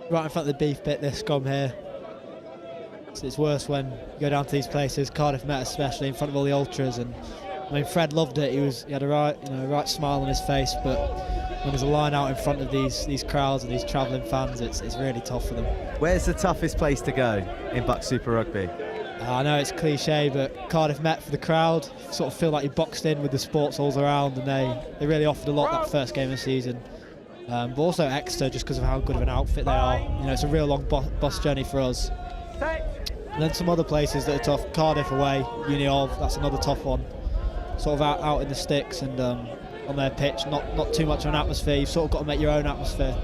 Right in front of the beef pit, this scrum here. So it's worse when you go down to these places, Cardiff Met especially, in front of all the ultras, and I mean, Fred loved it. He had a right smile on his face. But when there's a line out in front of these crowds and these travelling fans, it's really tough for them. Where's the toughest place to go in BUCS Super Rugby? I know it's cliche, but Cardiff Met for the crowd. Sort of feel like you boxed in with the sports halls around, and they really offered a lot that first game of the season. But also Exeter, just because of how good of an outfit they are. It's a real long bus journey for us. And then some other places that are tough. Cardiff away, Uni of, that's another tough one. Sort of out in the sticks and on their pitch, not too much of an atmosphere. You've sort of got to make your own atmosphere.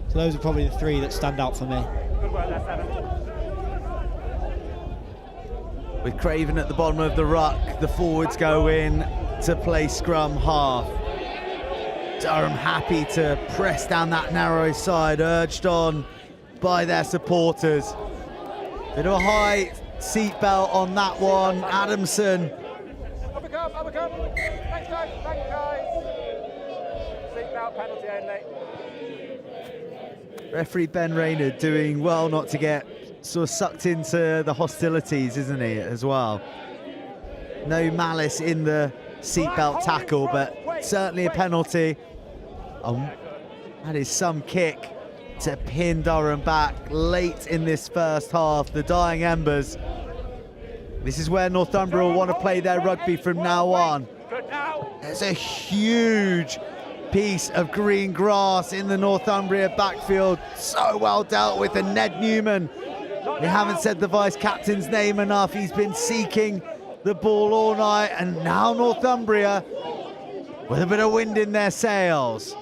So those are probably the three that stand out for me. Good work there, Seven. With Craven at the bottom of the ruck, the forwards go in to play scrum half. Durham happy to press down that narrow side, urged on by their supporters. Bit of a high seatbelt on that one. Adamson. Uppercut. Thanks, guys. Seatbelt penalty only. Referee Ben Rayner doing well not to get sort of sucked into the hostilities, isn't he, as well? No malice in the seatbelt tackle, but certainly a penalty. That is some kick to pin Durham back late in this first half. The dying embers. This is where Northumbria will want to play their rugby from now on. There's a huge piece of green grass in the Northumbria backfield. So well dealt with, and Ned Newman. We haven't said the vice-captain's name enough. He's been seeking the ball all night, and now Northumbria with a bit of wind in their sails.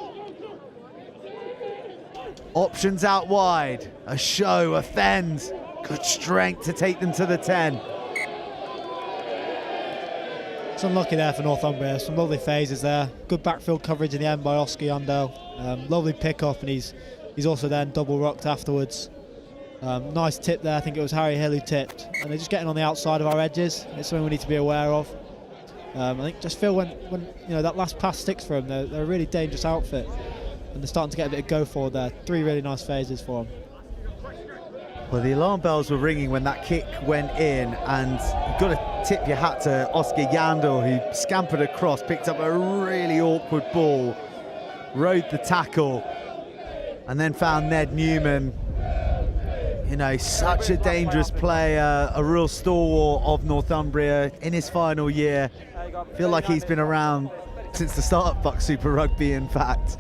Options out wide. A show, a fend. Good strength to take them to the 10. It's unlucky there for Northumbria. Some lovely phases there. Good backfield coverage in the end by Oscar Yandel. Lovely pick-up, and he's also then double-rocked afterwards. Nice tip there. I think it was Harry Hill who tipped. And they're just getting on the outside of our edges. It's something we need to be aware of. I think just feel when that last pass sticks for them, they're a really dangerous outfit. And they're starting to get a bit of go forward there. 3 really nice phases for them. Well, the alarm bells were ringing when that kick went in, and you've got to tip your hat to Oscar Yandel, who scampered across, picked up a really awkward ball, rode the tackle, and then found Ned Newman. Such a dangerous player, a real stalwart of Northumbria in his final year. Feel like he's been around since the start of BUCS Super Rugby, in fact.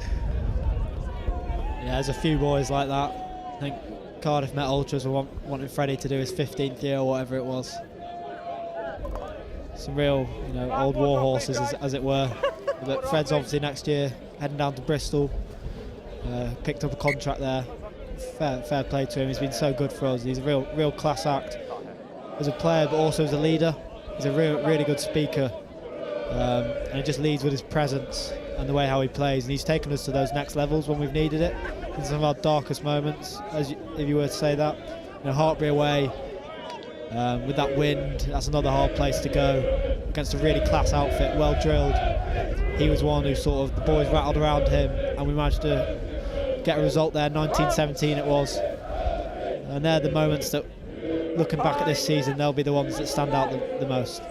Yeah, there's a few boys like that. I think Cardiff Met Ultras were wanting Freddie to do his 15th year or whatever it was. Some real, old war horses, as it were. But Fred's obviously next year heading down to Bristol. Picked up a contract there. Fair play to him. He's been so good for us. He's a real class act as a player, but also as a leader. He's a really good speaker, and he just leads with his presence and the way how he plays. And he's taken us to those next levels when we've needed it in some of our darkest moments, if you were to say that. Hartbury away with that wind. That's another hard place to go against a really class outfit, well drilled. He was one who the boys rattled around him, and we managed to get a result there. 19-17 it was, and they're the moments that, looking back at this season, they'll be the ones that stand out the most.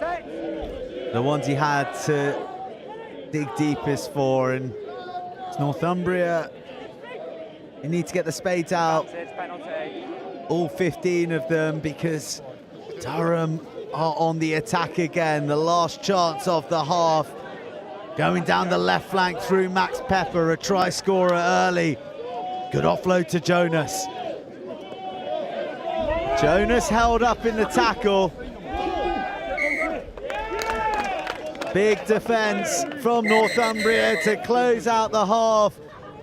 The ones he had to dig deepest for, and it's Northumbria. You need to get the spades out, all 15 of them, because Durham are on the attack again. The last chance of the half, going down the left flank through Max Pepper, a try scorer early. Good offload to Jonas. Jonas held up in the tackle. Big defence from Northumbria to close out the half.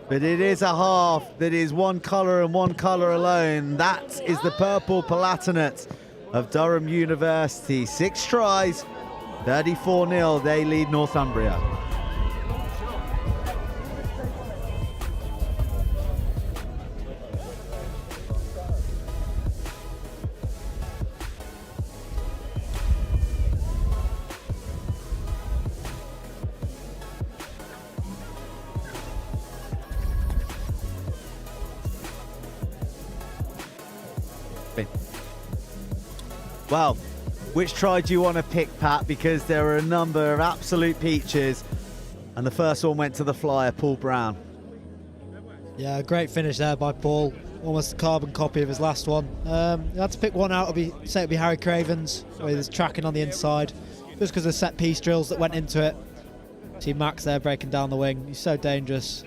But it is a half that is one colour and one colour alone. That is the purple Palatinate of Durham University. 6 tries, 34-0. They lead Northumbria. Well, Which try do you want to pick, Pat? Because there are a number of absolute peaches. And the first one went to the flyer, Paul Brown. Yeah, great finish there by Paul. Almost a carbon copy of his last one. You had to pick one out, it'd be Harry Craven's, with his tracking on the inside. Just because of the set piece drills that went into it. See Max there breaking down the wing. He's so dangerous.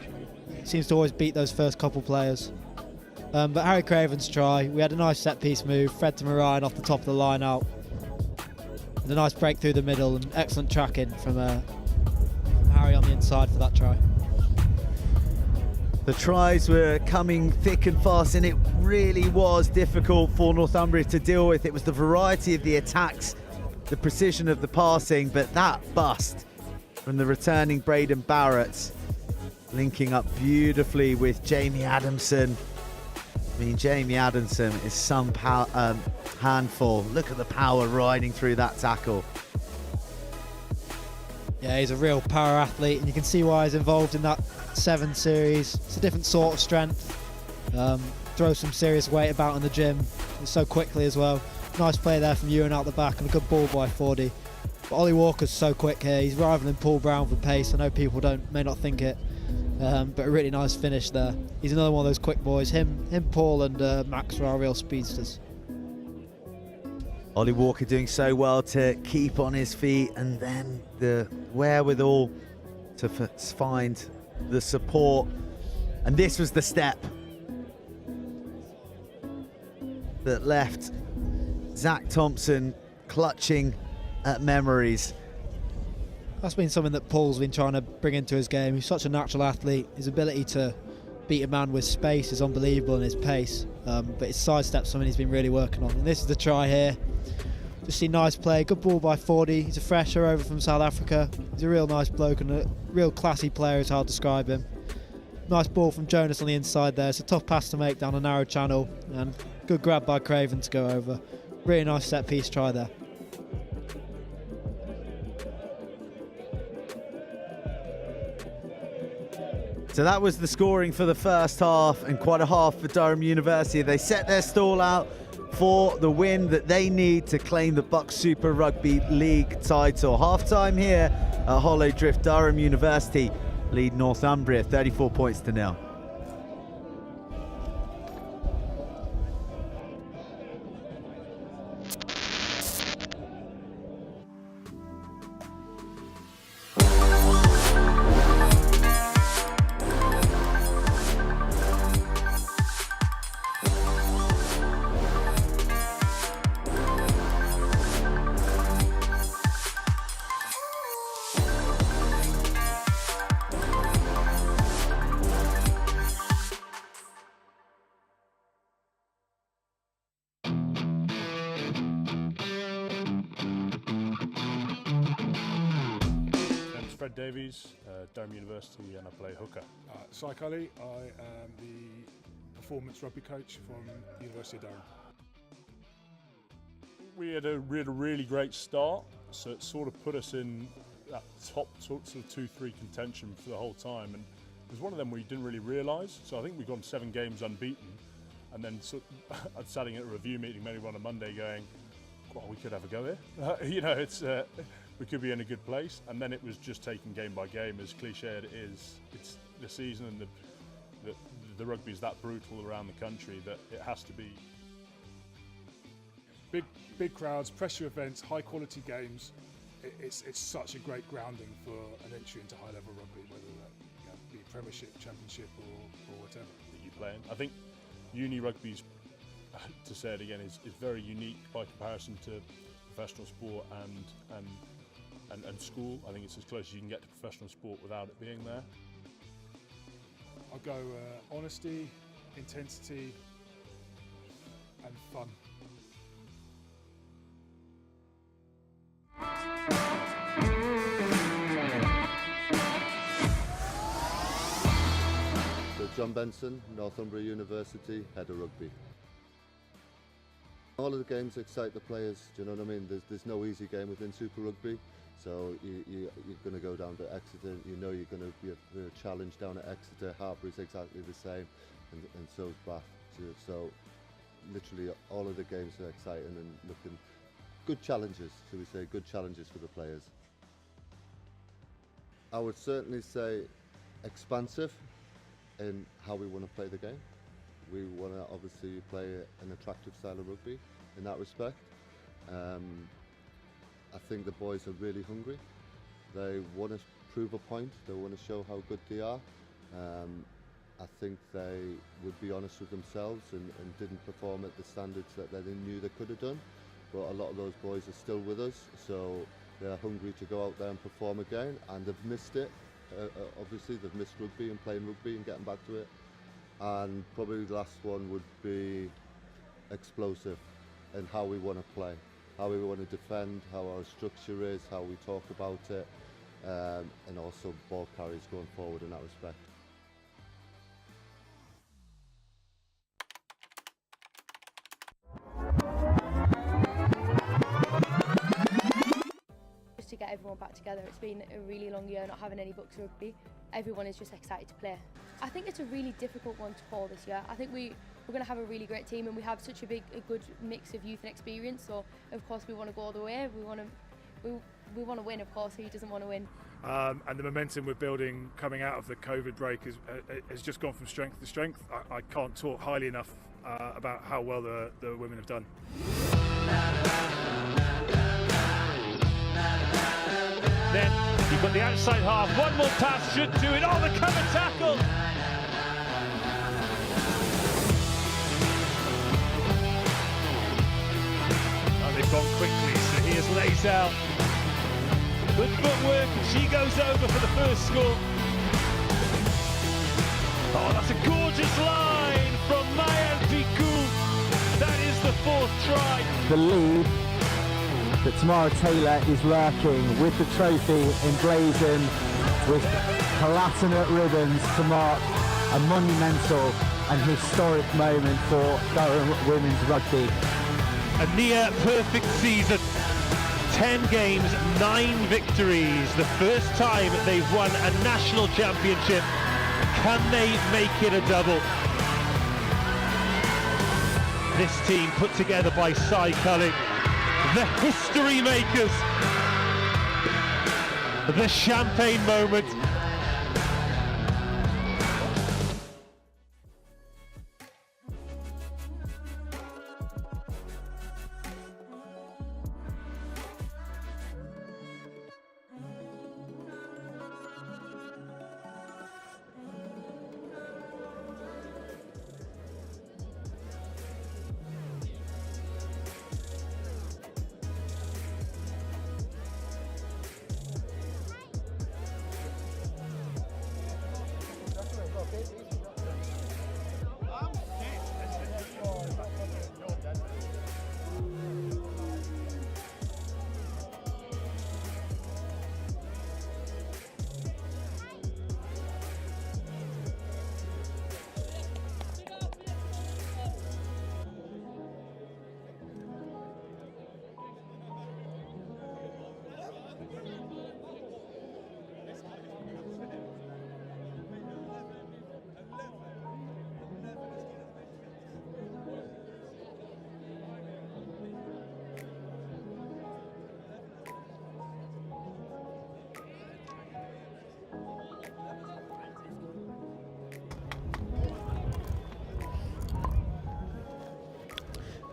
He seems to always beat those first couple players. But Harry Craven's try, we had a nice set piece move, Fred to Mariah off the top of the line out. And a nice break through the middle and excellent tracking from Harry on the inside for that try. The tries were coming thick and fast, and it really was difficult for Northumbria to deal with. It was the variety of the attacks, the precision of the passing, but that bust from the returning Braden Barrett, linking up beautifully with Jamie Adamson. I mean, Jamie Adamson is some handful. Look at the power riding through that tackle. Yeah, he's a real power athlete, and you can see why he's involved in that 7 series. It's a different sort of strength. Throws some serious weight about in the gym, and so quickly as well. Nice play there from Ewan out the back, and a good ball by 40. But Ollie Walker's so quick here. He's rivaling Paul Brown for pace. I know people may not think it, but a really nice finish there. He's another one of those quick boys. Him, Paul, and Max are our real speedsters. Ollie Walker doing so well to keep on his feet, and then the wherewithal to find the support. And this was the step that left Zach Thompson clutching at memories. That's been something that Paul's been trying to bring into his game. He's such a natural athlete. His ability to beat a man with space is unbelievable, in his pace. But his sidestep's something he's been really working on. And this is the try here. Just see nice play, good ball by 40. He's a fresher over from South Africa. He's a real nice bloke and a real classy player is how to describe him. Nice ball from Jonas on the inside there. It's a tough pass to make down a narrow channel, and good grab by Craven to go over. Really nice set piece try there. So that was the scoring for the first half, and quite a half for Durham University. They set their stall out for the win that they need to claim the BUCS Super Rugby League title. Half-time here at Hollow Drift, Durham University lead Northumbria 34 points to 0. Davies, Durham University, and I play hooker. Sai Cully, I am the performance rugby coach from the University of Durham. We had a really great start, so it sort of put us in that top sort of 2-3 contention for the whole time, and it was one of them we didn't really realise. So I think we've gone 7 games unbeaten, and then I was sitting at a review meeting maybe on a Monday going, well, we could have a go here. You know, it's we could be in a good place, and then it was just taking game by game. As cliched it is, it's the season, and the rugby is that brutal around the country that it has to be. Big crowds, pressure events, high quality games. It's such a great grounding for an entry into high level rugby, whether that be Premiership, Championship, or whatever that you play in. I think uni rugby's, to say it again, is very unique by comparison to professional sport and school. I think it's as close as you can get to professional sport without it being there. I'll go honesty, intensity, and fun. So John Benson, Northumbria University, head of rugby. All of the games excite the players, do you know what I mean? There's no easy game within Super Rugby, so you're going to go down to Exeter, you know you're going to be a challenge down at Exeter. Harbour is exactly the same, and so is Bath. So literally all of the games are exciting and looking good challenges, shall we say, good challenges for the players. I would certainly say expansive in how we want to play the game. We want to obviously play an attractive style of rugby in that respect. I think the boys are really hungry. They want to prove a point, they want to show how good they are. I think they would be honest with themselves and didn't perform at the standards that they knew they could have done. But a lot of those boys are still with us, so they're hungry to go out there and perform again, and they've missed it. Obviously they've missed rugby and playing rugby and getting back to it. And probably the last one would be explosive in how we want to play, how we want to defend, how our structure is, how we talk about it, and also ball carries going forward in that respect. Just to get everyone back together, it's been a really long year not having any BUCS rugby. Everyone is just excited to play. I think it's a really difficult one to call this year. I think we're going to have a really great team, and we have such a good mix of youth and experience. So of course we want to go all the way. We want to win, of course. Who doesn't want to win? And the momentum we're building coming out of the COVID break has just gone from strength to strength. I can't talk highly enough about how well the women have done. Then you've got the outside half, one more pass should do it. Oh, the cover tackle! And they've gone quickly, so here's Lazel. Good footwork, she goes over for the first score. Oh, that's a gorgeous line from Mayan Piku. That is the 4th try. The lead that Tamara Taylor is lurking with the trophy emblazoned with platinum ribbons to mark a monumental and historic moment for Durham women's rugby. A near perfect season. 10 games, 9 victories. The first time they've won a national championship. Can they make it a double? This team put together by Cy Cullen, the history makers, the champagne moment.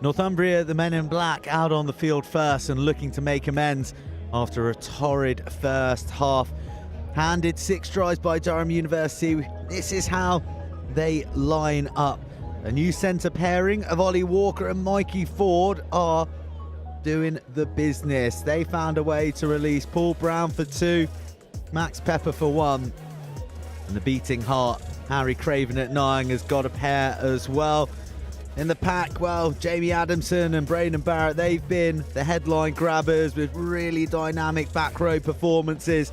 Northumbria, the men in black, out on the field first and looking to make amends after a torrid first half. Handed 6 tries by Durham University. This is how they line up. A new centre pairing of Ollie Walker and Mikey Ford are doing the business. They found a way to release Paul Brown for 2, Max Pepper for 1. And the beating heart, Harry Craven at 9, has got a pair as well. In the pack, well, Jamie Adamson and Braden Barrett, they've been the headline grabbers with really dynamic back row performances,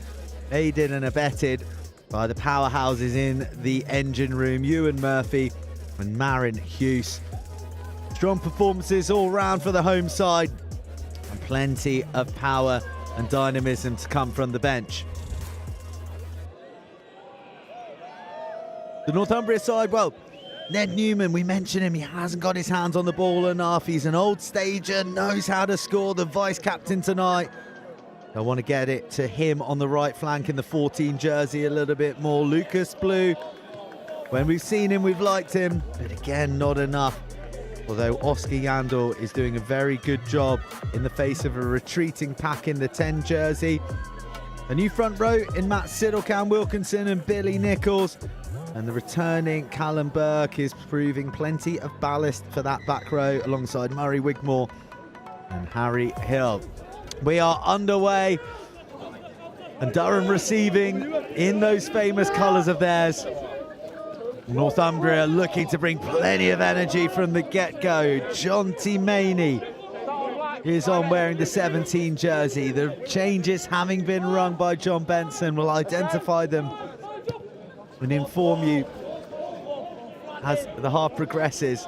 aided and abetted by the powerhouses in the engine room, Ewan Murphy and Marin Hughes. Strong performances all round for the home side, and plenty of power and dynamism to come from the bench. The Northumbria side, well, Ned Newman, we mentioned him, he hasn't got his hands on the ball enough. He's an old stager, knows how to score, the vice-captain tonight. I want to get it to him on the right flank in the 14 jersey a little bit more. Lucas Blue, when we've seen him, we've liked him, but again, not enough. Although Oscar Yandel is doing a very good job in the face of a retreating pack in the 10 jersey. A new front row in Matt Siddle, Cam Wilkinson and Billy Nichols. And the returning Callum Burke is proving plenty of ballast for that back row alongside Murray Wigmore and Harry Hill. We are underway, and Durham receiving in those famous colours of theirs. Northumbria looking to bring plenty of energy from the get-go. John T. Maney is on wearing the 17 jersey. The changes having been rung by John Benson, will identify them and inform you as the half progresses.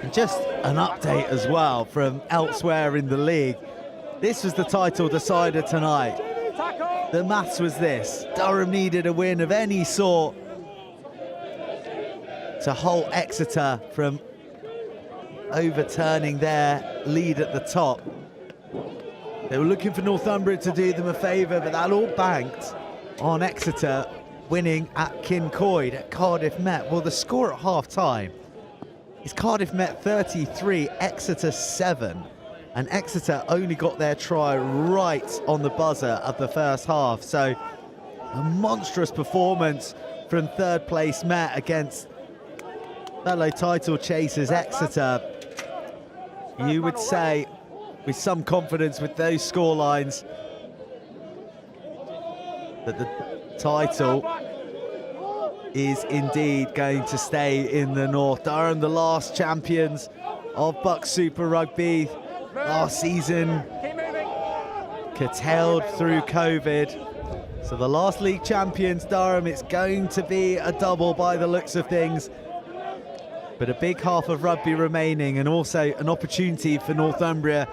And just an update as well from elsewhere in the league. This was the title decider tonight. The maths was this: Durham needed a win of any sort to halt Exeter from overturning their lead at the top. They were looking for Northumbria to do them a favour, but that all banked on Exeter winning at Kincoid at Cardiff Met. Well, the score at half-time is Cardiff Met 33, Exeter 7. And Exeter only got their try right on the buzzer of the first half. So a monstrous performance from third place Met against fellow title chasers Exeter. You would say with some confidence with those scorelines that the title is indeed going to stay in the north. Durham, the last champions of BUCS Super Rugby last season, curtailed through COVID. So the last league champions, Durham, it's going to be a double by the looks of things. But a big half of rugby remaining, and also an opportunity for Northumbria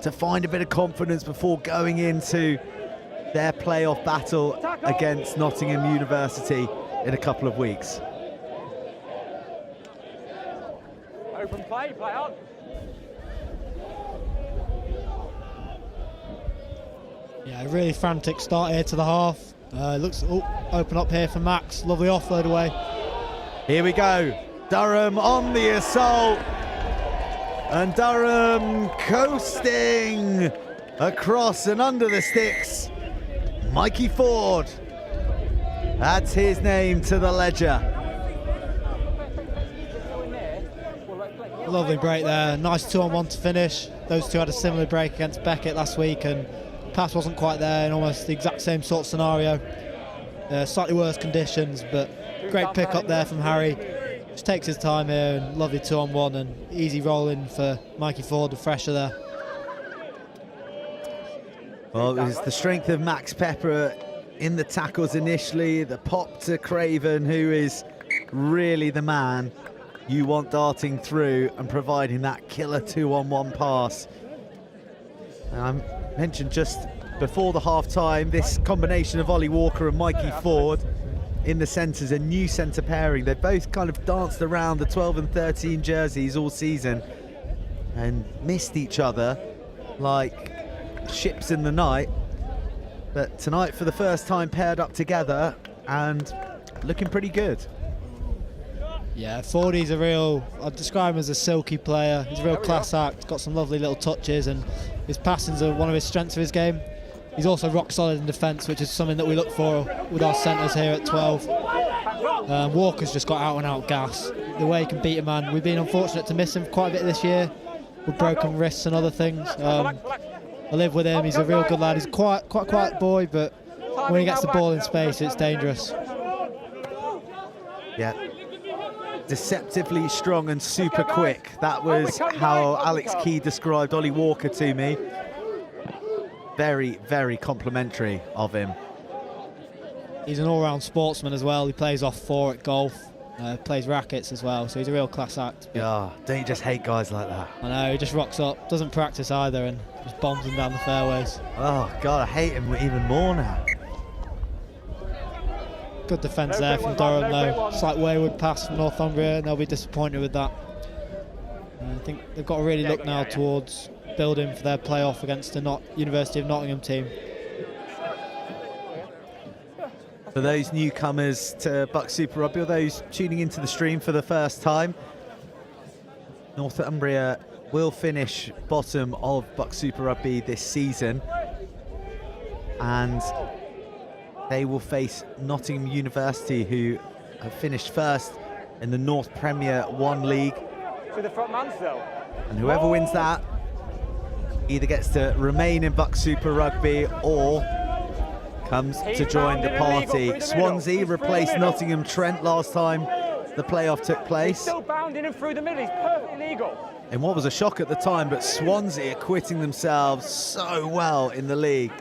to find a bit of confidence before going into their playoff battle against Nottingham University in a couple of weeks. Open play on. Yeah, a really frantic start here to the half. Looks open up here for Max. Lovely offload away. Here we go. Durham on the assault. And Durham coasting across and under the sticks. Mikey Ford adds his name to the ledger. Lovely break there. Nice 2-on-1 to finish. Those two had a similar break against Beckett last week, and pass wasn't quite there in almost the exact same sort of scenario. Slightly worse conditions, but great pick up there from Harry. Just takes his time here, and lovely 2-on-1 and easy rolling for Mikey Ford, the fresher there. Well, it was the strength of Max Pepper in the tackles initially, the pop to Craven, who is really the man you want darting through and providing that killer 2-on-1 pass. And I mentioned just before the half-time, this combination of Ollie Walker and Mikey Ford in the centres, a new centre pairing. They've both kind of danced around the 12 and 13 jerseys all season and missed each other like ships in the night. But tonight, for the first time, paired up together and looking pretty good. Yeah, Fordy's a real, I'd describe him as a silky player. He's a real class act, got some lovely little touches, and his passing's one of his strengths of his game. He's also rock solid in defence, which is something that we look for with our centres here at 12. Walker's just got out and out gas. The way he can beat a man. We've been unfortunate to miss him quite a bit this year with broken wrists and other things. I live with him, he's a real good lad. He's quite a quiet boy, but when he gets the ball in space, it's dangerous. Yeah. Deceptively strong and super quick. That was how Alex Key described Ollie Walker to me. Very, very complimentary of him. He's an all-round sportsman as well. He plays off 4 at golf, plays rackets as well, so he's a real class act. Yeah, don't you just hate guys like that? I know, he just rocks up, doesn't practice either, and just bombs them down the fairways. Oh God, I hate him even more now. Good defence there from Durham though. Slight wayward pass from Northumbria and they'll be disappointed with that. I think they've got to really look now towards building for their playoff against the University of Nottingham team. For those newcomers to BUCS Super Rugby, or those tuning into the stream for the first time, Northumbria will finish bottom of BUCS Super Rugby this season, and they will face Nottingham University, who have finished first in the North Premier 1 League. To the front man still. And whoever wins that either gets to remain in BUCS Super Rugby or comes to join the party. Swansea replaced Nottingham Trent last time the playoff took place. Still bounding him through the middle, he's perfectly legal. And what was a shock at the time, but Swansea acquitting themselves so well in the league.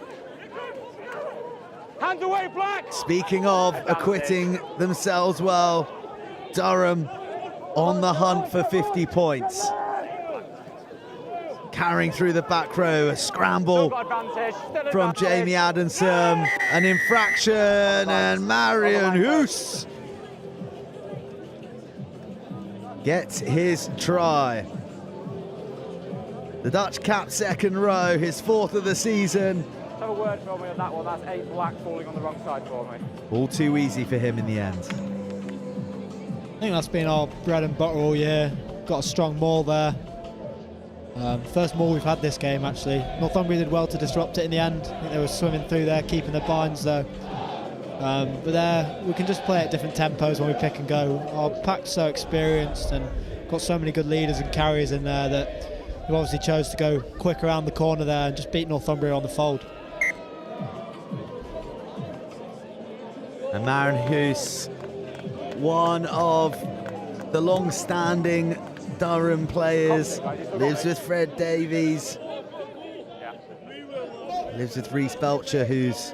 Hands away, Black! Speaking of acquitting themselves well, Durham on the hunt for 50 points. Carrying through the back row, a scramble from Jamie Adamson, an infraction, and Marion Hoos gets his try. The Dutch cap second row, his 4th of the season. Let's have a word for me on that one, that's 8 Black falling on the wrong side for me. All too easy for him in the end. I think that's been our bread and butter all year. Got a strong maul there. First maul we've had this game actually. Northumbria did well to disrupt it in the end. I think they were swimming through there, keeping their binds though. But there, we can just play at different tempos when we pick and go. Our pack's so experienced and got so many good leaders and carriers in there that we obviously chose to go quick around the corner there and just beat Northumbria on the fold. And Marion Hoos, one of the long-standing Durham players, lives with Fred Davies, lives with Reece Belcher, who's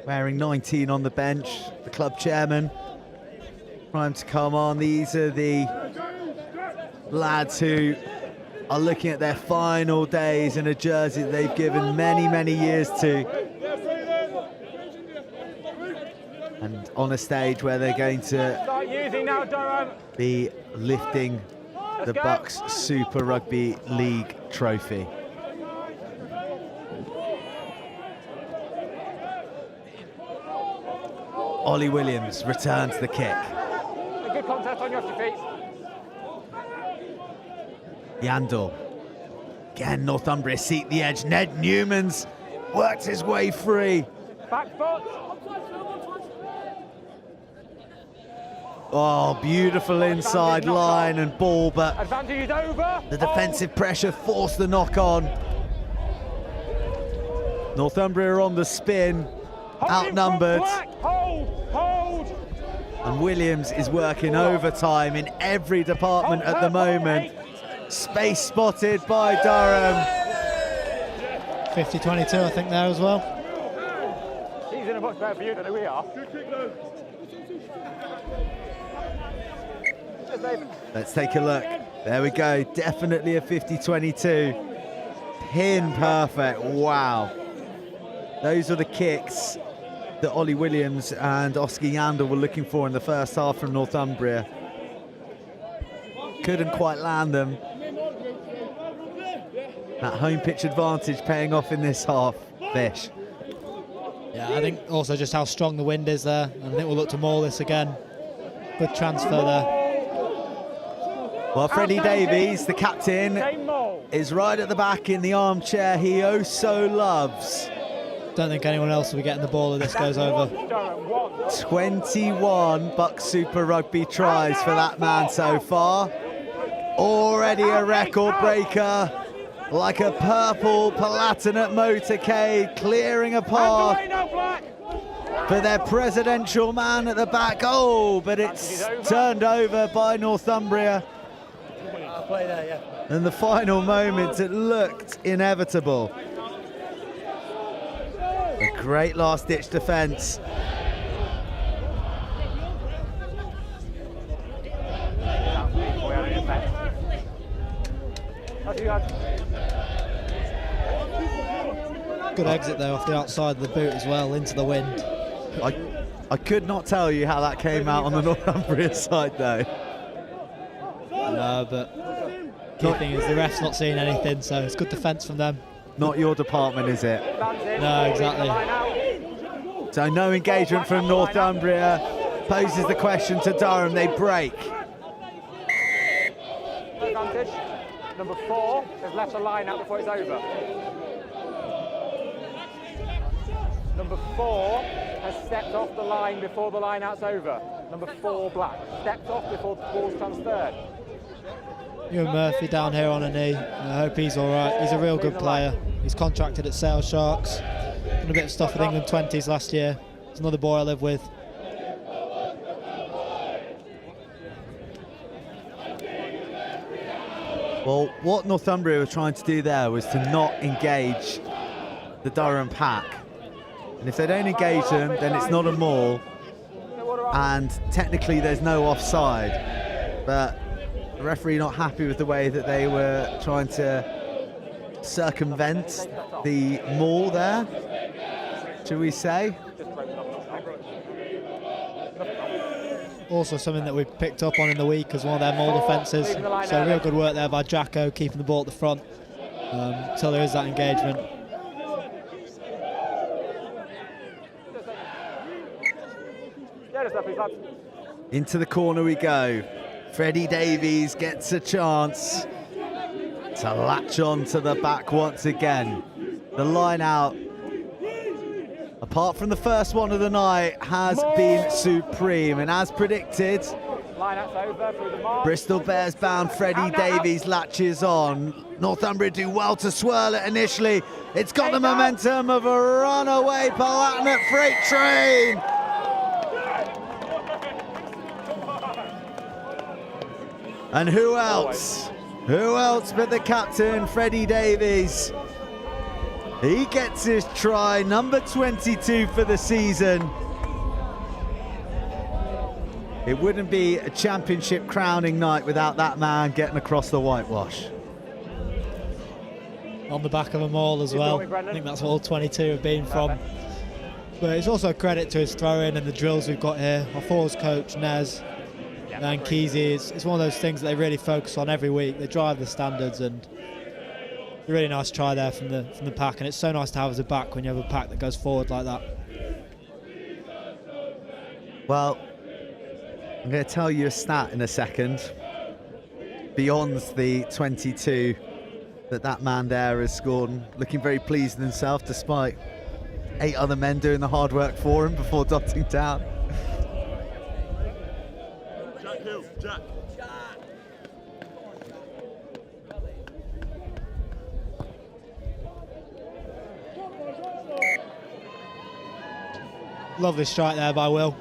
wearing 19 on the bench, the club chairman. Time to come on. These are the lads who are looking at their final days in a jersey that they've given many, many years to. And on a stage where they're going to be lifting the BUCS Super Rugby League trophy. Ollie Williams returns the kick. A good contest on your feet. Yandel. Again, Northumbria seat the edge. Ned Newman's worked his way free. Back foot. Oh, beautiful inside line and ball, but Advantage is over. the defensive pressure forced the knock on. Northumbria on the spin, outnumbered. Hold. And Williams is working overtime in every department at the moment. Space spotted by Durham. 50-22 I think there as well. He's in a much better view than we are. Let's take a look. There we go. Definitely a 50-22. Pin perfect. Wow. Those are the kicks that Ollie Williams and Oscar Yandel were looking for in the first half from Northumbria. Couldn't quite land them. That home pitch advantage paying off in this half. Fish. Yeah, I think also just how strong the wind is there. And I think we'll look to maul this again. Good transfer there. Well, Freddie Davies, the captain, is right at the back in the armchair he oh so loves. Don't think anyone else will be getting the ball if this goes over. 21 BUCS Super Rugby tries for that man so far. Already a record breaker, like a purple Palatinate motorcade, clearing a path for their presidential man at the back. Oh, but it's turned over by Northumbria. In the final moments, it looked inevitable. A great last-ditch defence. Good exit there off the outside of the boot as well, into the wind. I could not tell you how that came out on the Northumbria side, though. No, but key thing is the ref's not seeing anything, so it's good defence from them. Not your department, is it? No, exactly. So no engagement from Northumbria. Poses the question to Durham. They break. Advantage. Number 4 has left the line out before it's over. Number 4 has stepped off the line before the line out's over. Number 4 black stepped off before the ball's transferred. Ewan Murphy down here on a knee. I hope he's all right. He's a real good player. He's contracted at Sale Sharks. Done a bit of stuff with England 20s last year. He's another boy I live with. Well, what Northumbria were trying to do there was to not engage the Durham pack. And if they don't engage them, then it's not a maul. And technically there's no offside. But the referee not happy with the way that they were trying to circumvent the maul there, should we say? Also something that we've picked up on in the week as one of their maul defences. So real good work there by Jacko, keeping the ball at the front until there is that engagement. Into the corner we go. Freddie Davies gets a chance to latch on to the back once again. The line out, apart from the first one of the night, has been supreme. And as predicted, Bristol Bears bound Freddie Davies latches on. Northumbria do well to swirl it initially. It's got the momentum of a runaway Palatinate freight train. And who else? Who else but the captain, Freddie Davies? He gets his try, number 22 for the season. It wouldn't be a championship crowning night without that man getting across the whitewash. On the back of them all as well. I think that's what all 22 have been from. But it's also a credit to his throw-in and the drills we've got here. Our forwards coach, Nez, and Keezy, it's one of those things that they really focus on every week. They drive the standards, and a really nice try there from the pack, and it's so nice to have as a back when you have a pack that goes forward like that. Well, I'm going to tell you a stat in a second. Beyond the 22 that man there has scored, and looking very pleased with himself despite 8 other men doing the hard work for him before dotting down. Jack. Lovely strike there by Will.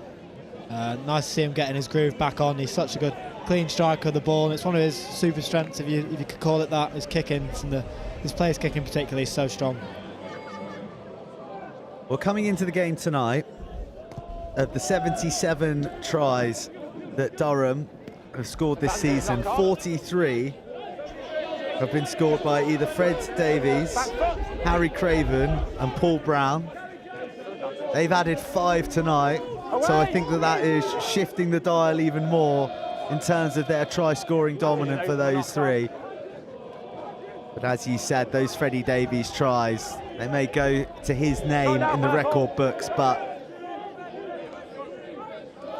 Nice to see him getting his groove back on. He's such a good clean striker of the ball, and it's one of his super strengths, if you could call it that. His kicking, his place kicking particularly, is so strong. Well, coming into the game tonight, of the 77 tries that Durham have scored this season, 43 have been scored by either Fred Davies, Harry Craven and Paul Brown. They've added 5 tonight, so I think that is shifting the dial even more in terms of their try-scoring dominant for those 3. But as you said, those Freddie Davies tries, they may go to his name in the record books, but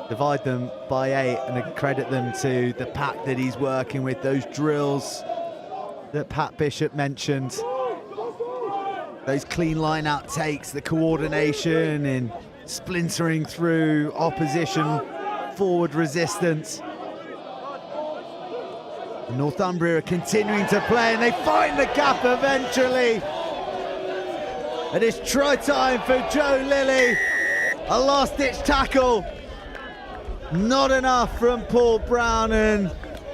divide them by 8 and credit them to the pack that he's working with, those drills that Pat Bishop mentioned, those clean line-out takes, the coordination in splintering through opposition, forward resistance. And Northumbria are continuing to play, and they find the gap eventually. And it's try time for Joe Lilly. A last-ditch tackle. Not enough from Paul Brown, and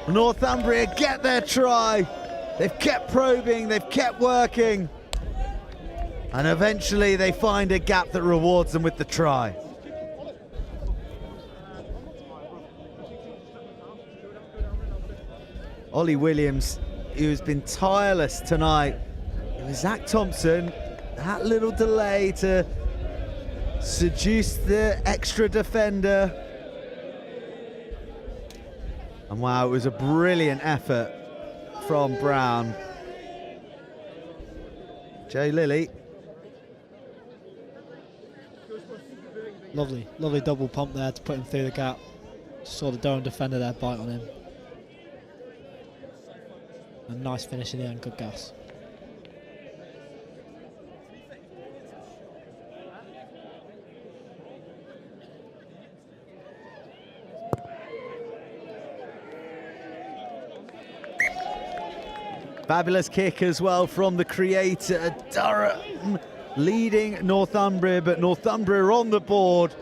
Northumbria get their try. They've kept probing, they've kept working. And eventually they find a gap that rewards them with the try. Ollie Williams, who's been tireless tonight. It was Zach Thompson, that little delay to seduced the extra defender. And wow, it was a brilliant effort from Brown. Joe Lilly. Lovely double pump there to put him through the gap. Saw the Durham defender there bite on him. A nice finish in the end, good gas. Fabulous kick as well from the creator. Durham leading Northumbria, but Northumbria on the board.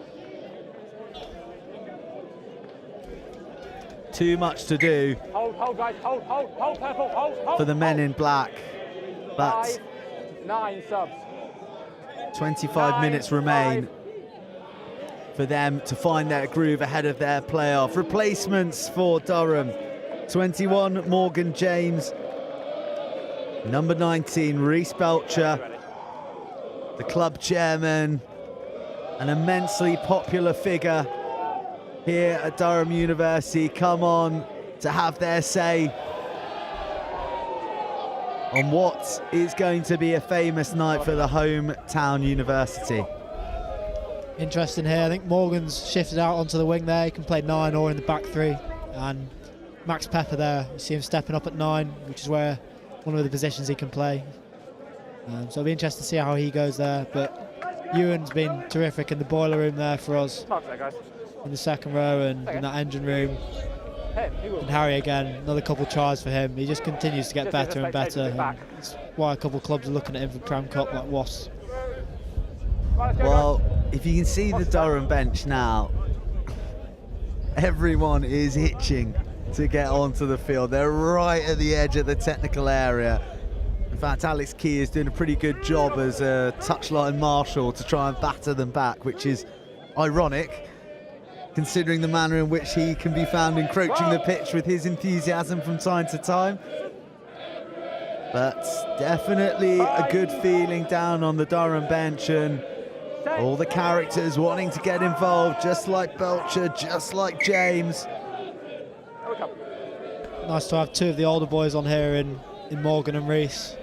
Too much to do Hold, guys, hold, purple, hold. for the men in black. But 9 subs. 25 minutes remain for them to find their groove ahead of their playoff. Replacements for Durham. 21, Morgan James. Number 19, Reece Belcher, the club chairman, an immensely popular figure here at Durham University, come on to have their say on what is going to be a famous night for the hometown university. Interesting here, I think Morgan's shifted out onto the wing there. He can play 9 or in the back 3. And Max Pepper there, you see him stepping up at 9, which is where one of the positions he can play. So it'll be interesting to see how he goes there. But Ewan's been terrific in the boiler room there for us. In the second row and in that engine room. And Harry again, another couple of tries for him. He just continues to get better and better. And that's why a couple of clubs are looking at him for Prem Cup, like Wasps. Well, if you can see the Durham bench now, everyone is itching to get onto the field. They're right at the edge of the technical area. In fact, Alex Key is doing a pretty good job as a touchline marshal to try and batter them back, which is ironic considering the manner in which he can be found encroaching the pitch with his enthusiasm from time to time. But definitely a good feeling down on the Durham bench, and all the characters wanting to get involved, just like Belcher, just like James. Nice to have 2 of the older boys on here in Morgan and Reece.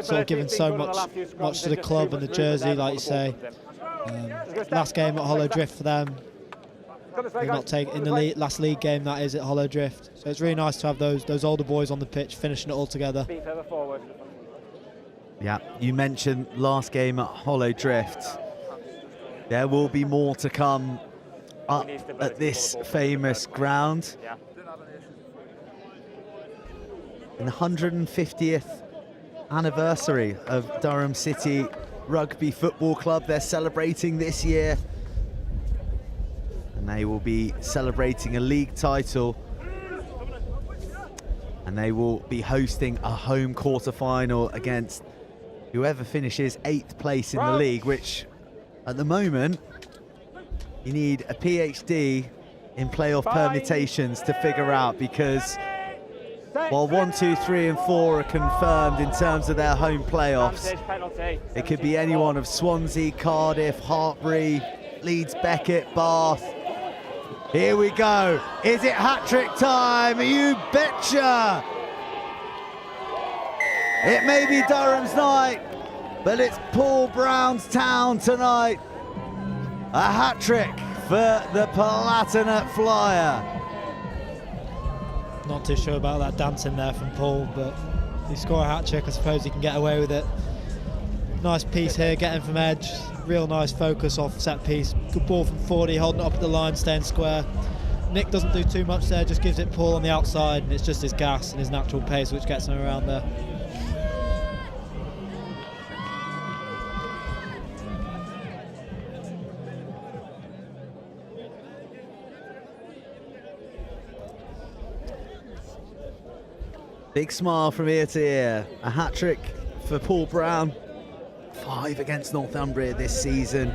Sort of giving so much to the club and the jersey, like you say. Last game at Hollow Drift for them. They've not taken in the last league game, that is, at Hollow Drift. So it's really nice to have those older boys on the pitch finishing it all together. Yeah, you mentioned last game at Hollow Drift. There will be more to come up at this famous ground. In the 150th anniversary of Durham City Rugby Football Club, they're celebrating this year. And they will be celebrating a league title. And they will be hosting a home quarter-final against whoever finishes 8th place in the league, which at the moment, you need a PhD in playoff permutations to figure out, because while 1, 2, 3 and 4 are confirmed in terms of their home playoffs, it could be any one of Swansea, Cardiff, Hartbury, Leeds, Beckett, Bath. Here we go. Is it hat-trick time? You betcha! It may be Durham's night, but it's Paul Brown's town tonight. A hat-trick for the Palatinate Flyer. Not too sure about that dancing there from Paul, but if you score a hat-trick, I suppose he can get away with it. Nice piece here, getting from edge. Real nice focus off set piece. Good ball from 40, holding it up at the line, staying square. Nick doesn't do too much there, just gives it Paul on the outside, and it's just his gas and his natural pace which gets him around there. Big smile from ear to ear. A hat-trick for Paul Brown. 5 against Northumbria this season.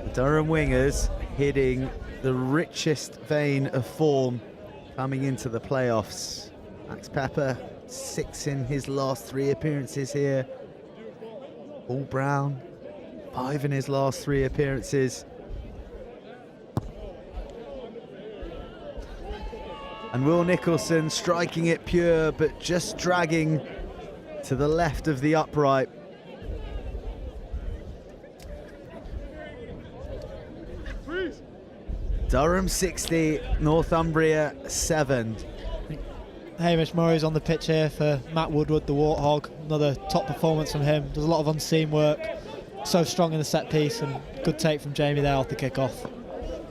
The Durham wingers hitting the richest vein of form coming into the playoffs. Max Pepper, 6 in his last 3 appearances here. Paul Brown, 5 in his last 3 appearances. And Will Nicholson striking it pure, but just dragging to the left of the upright. Durham 60, Northumbria 7. Hamish Murray's on the pitch here for Matt Woodward, the Warthog. Another top performance from him. Does a lot of unseen work. So strong in the set piece, and good take from Jamie there off the kick-off.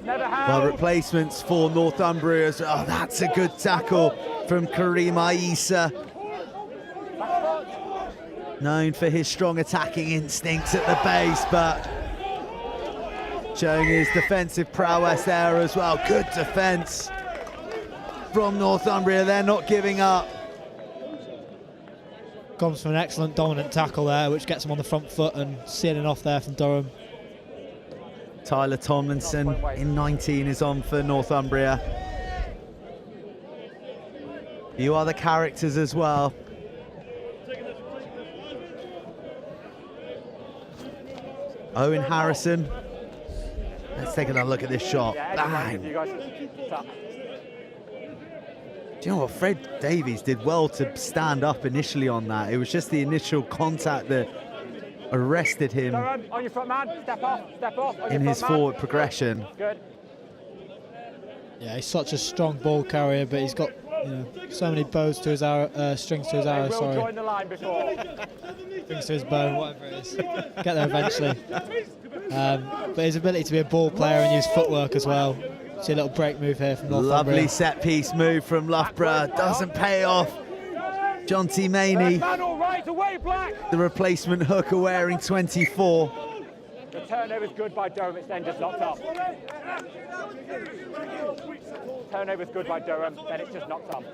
Well, replacements for Northumbria. Oh, that's a good tackle from Kareem Isa. Known for his strong attacking instincts at the base, but showing his defensive prowess there as well. Good defence from Northumbria. They're not giving up. Comes from an excellent dominant tackle there, which gets him on the front foot and sealing off there from Durham. Tyler Tomlinson in 19 is on for Northumbria. You are the characters as well. Owen Harrison. Let's take another look at this shot. Bang. Do you know what? Fred Davies did well to stand up initially on that. It was just the initial contact that arrested him on your front man. Step off. In his forward progression. Good. Yeah, he's such a strong ball carrier, but he's got so many bows to his arrow, strings to his arrow. Sorry. Join the line before. Strings to his bow, whatever it is. Get there eventually. But his ability to be a ball player and use footwork as well. See a little break move here from Northumbria. Lovely set piece move from Loughborough. Doesn't pay off. John T. Maney, the replacement hooker wearing 24. The turnover's good by Durham, it's then just knocked up. Turnover's good by Durham, then it's just knocked up.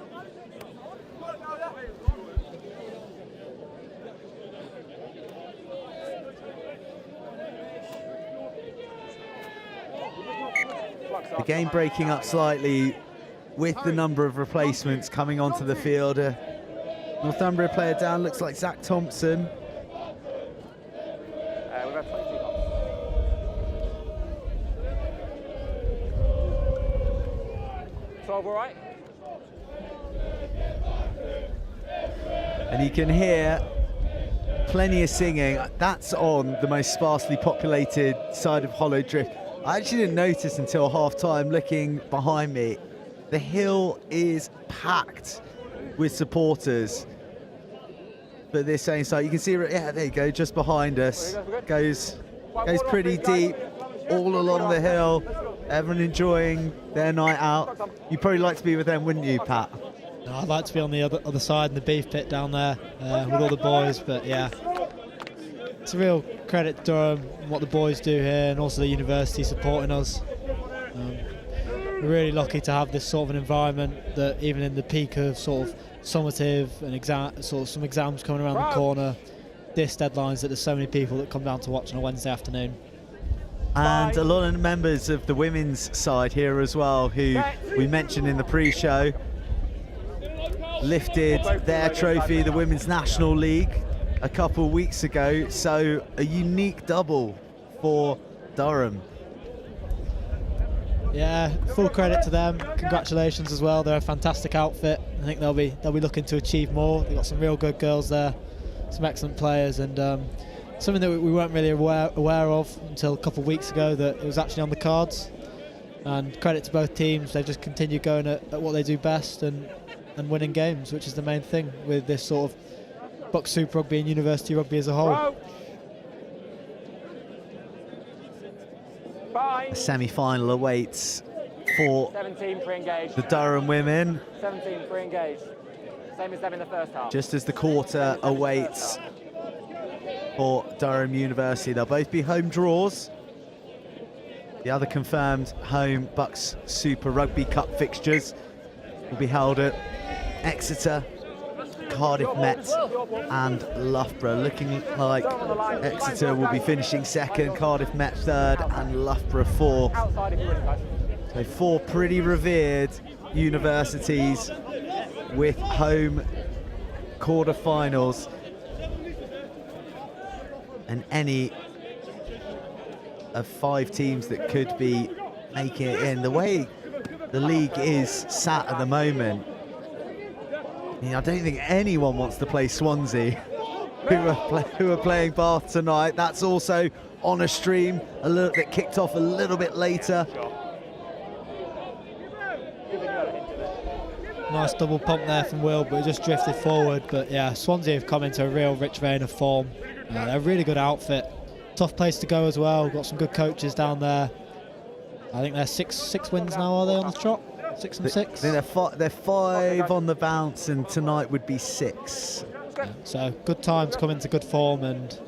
The game breaking up slightly with the number of replacements coming onto the field. Northumbria player down, looks like Zach Thompson. We've had 22 12 all right? And you can hear plenty of singing. That's on the most sparsely populated side of Hollow Drift. I actually didn't notice until half-time looking behind me. The hill is packed with supporters for this same side. You can see, yeah, there you go, just behind us. Goes pretty deep all along the hill. Everyone enjoying their night out. You'd probably like to be with them, wouldn't you, Pat? No, I'd like to be on the other side in the beef pit down there with all the boys, but yeah. It's a real credit to Durham and what the boys do here, and also the university supporting us. We're really lucky to have this sort of an environment that even in the peak of sort of summative and some exams coming around the corner, this deadline's that there's so many people that come down to watch on a Wednesday afternoon. And a lot of members of the women's side here as well, who we mentioned in the pre-show, lifted their trophy, the Women's National League, a couple weeks ago. So a unique double for Durham. Yeah, full credit to them. Congratulations as well. They're a fantastic outfit. I think they'll be looking to achieve more. They've got some real good girls there, some excellent players, and something that we weren't really aware of until a couple of weeks ago, that it was actually on the cards. And credit to both teams. They've just continued going at what they do best and winning games, which is the main thing with this sort of BUCS Super Rugby and University Rugby as a whole. A semi-final awaits for 17 pre-engaged. the Durham women. 17 pre-engaged. Same as them in the first half. Just as the quarter awaits for Durham University. They'll both be home draws. The other confirmed home BUCS Super Rugby Cup fixtures will be held at Exeter, Cardiff Met and Loughborough. Looking like Exeter will be finishing second, Cardiff Met third and Loughborough fourth. So four pretty revered universities with home quarter-finals, and any of 5 teams that could be making it in. The way the league is sat at the moment, I don't think anyone wants to play Swansea, who are playing Bath tonight. That's also on a stream, a little bit kicked off a little bit later. Nice double pump there from Will, but he just drifted forward. But yeah, Swansea have come into a real rich vein of form. They're a really good outfit. Tough place to go as well. Got some good coaches down there. I think they're six wins now, are they, on the trot? 6 and 6? They're 5 on the bounce, and tonight would be 6. Yeah, so good time to come into good form, and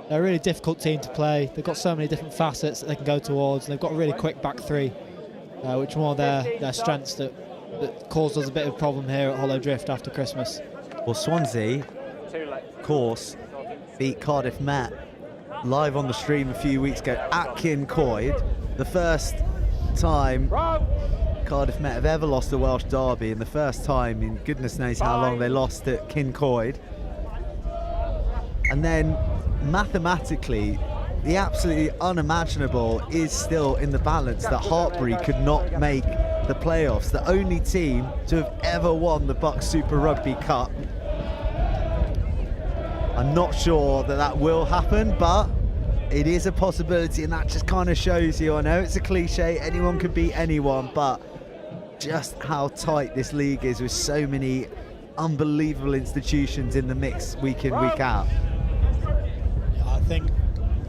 they're a really difficult team to play. They've got so many different facets that they can go towards. They've got a really quick back 3, which are one of their strengths that caused us a bit of a problem here at Hollow Drift after Christmas. Well, Swansea, of course, beat Cardiff Met live on the stream a few weeks ago at Kincoid. The first time Cardiff Met have ever lost a Welsh derby, and the first time in goodness knows how long they lost at Kincoid. And then mathematically, the absolutely unimaginable is still in the balance that Hartpury could not make the playoffs. The only team to have ever won the BUCS Super Rugby Cup. I'm not sure that will happen, but it is a possibility, and that just kind of shows you, I know it's a cliche, anyone can beat anyone, but just how tight this league is with so many unbelievable institutions in the mix week in, week out. Yeah, I think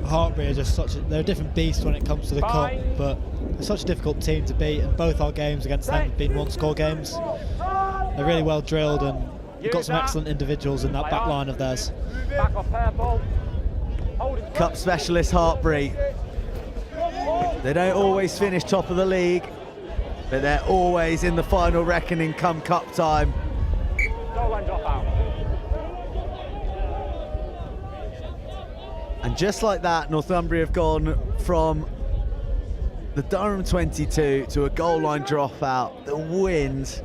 Hartpury are just they're a different beast when it comes to the cup, but they're such a difficult team to beat, and both our games against them have been one-score games. They're really well drilled, and you've got some excellent individuals in that back line of theirs. Back off purple. Cup specialist Hartpury. They don't always finish top of the league, but they're always in the final reckoning come cup time. Goal line drop out. And just like that, Northumbria have gone from the Durham 22 to a goal line dropout. The wind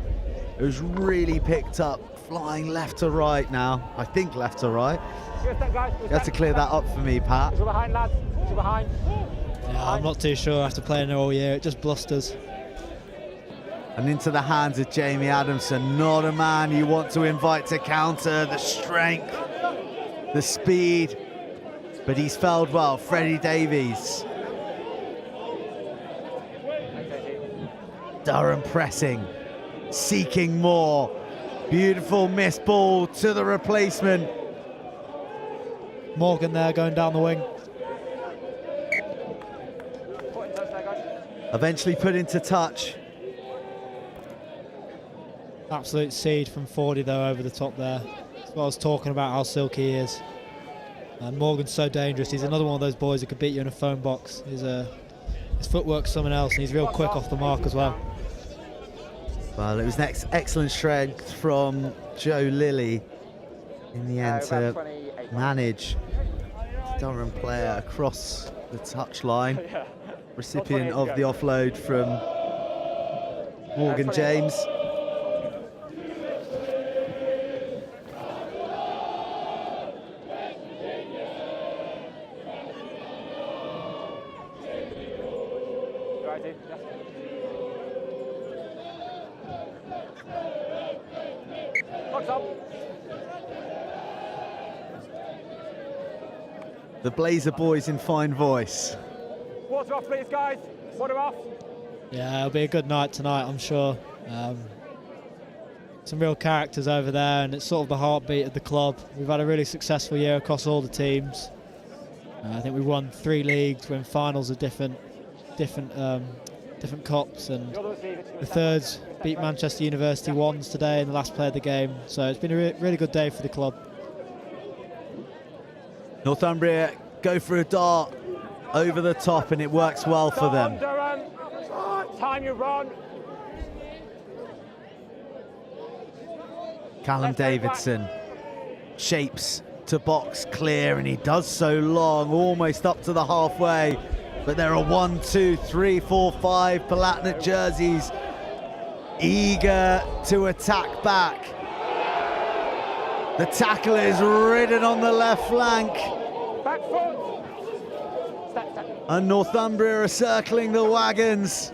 has really picked up, flying left to right now. I think left to right. You have to clear that up for me, Pat. Behind, lads. Behind. Yeah, I'm not too sure after playing there all year. It just blusters. And into the hands of Jamie Adamson. Not a man you want to invite to counter. The strength, the speed, but he's felled well. Freddie Davies. Durham pressing, seeking more. Beautiful missed ball to the replacement. Morgan there going down the wing. Eventually put into touch. Absolute seed from 40 though over the top there. That's what I was talking about, how silky he is. And Morgan's so dangerous. He's another one of those boys who could beat you in a phone box. His footwork's something else, and he's real quick off the mark as well. Well, it was an excellent strength from Joe Lilly in the end to manage Durham player across the touchline. Recipient of the offload from Morgan James. The Blazer boys in fine voice. Water off, please, guys. Water off. Yeah, it'll be a good night tonight, I'm sure. Some real characters over there, and it's sort of the heartbeat of the club. We've had a really successful year across all the teams. I think we won 3 leagues. We're in finals of different cups, and the Thirds beat Manchester University once today in the last play of the game. So it's been a really good day for the club. Northumbria go for a dart over the top, and it works well for them. Time you run. Callum Davidson shapes to box clear, and he does so long, almost up to the halfway. But there are 1, 2, 3, 4, 5 Palatinate jerseys eager to attack back. The tackle is ridden on the left flank. Back foot. And Northumbria are circling the wagons.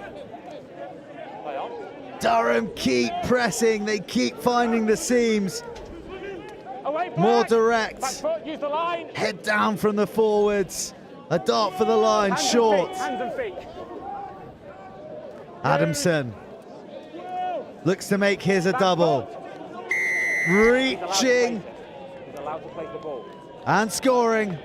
Durham keep pressing, they keep finding the seams. More direct. Head down from the forwards. A dart for the line, short. Adamson looks to make his a double. Reaching and scoring.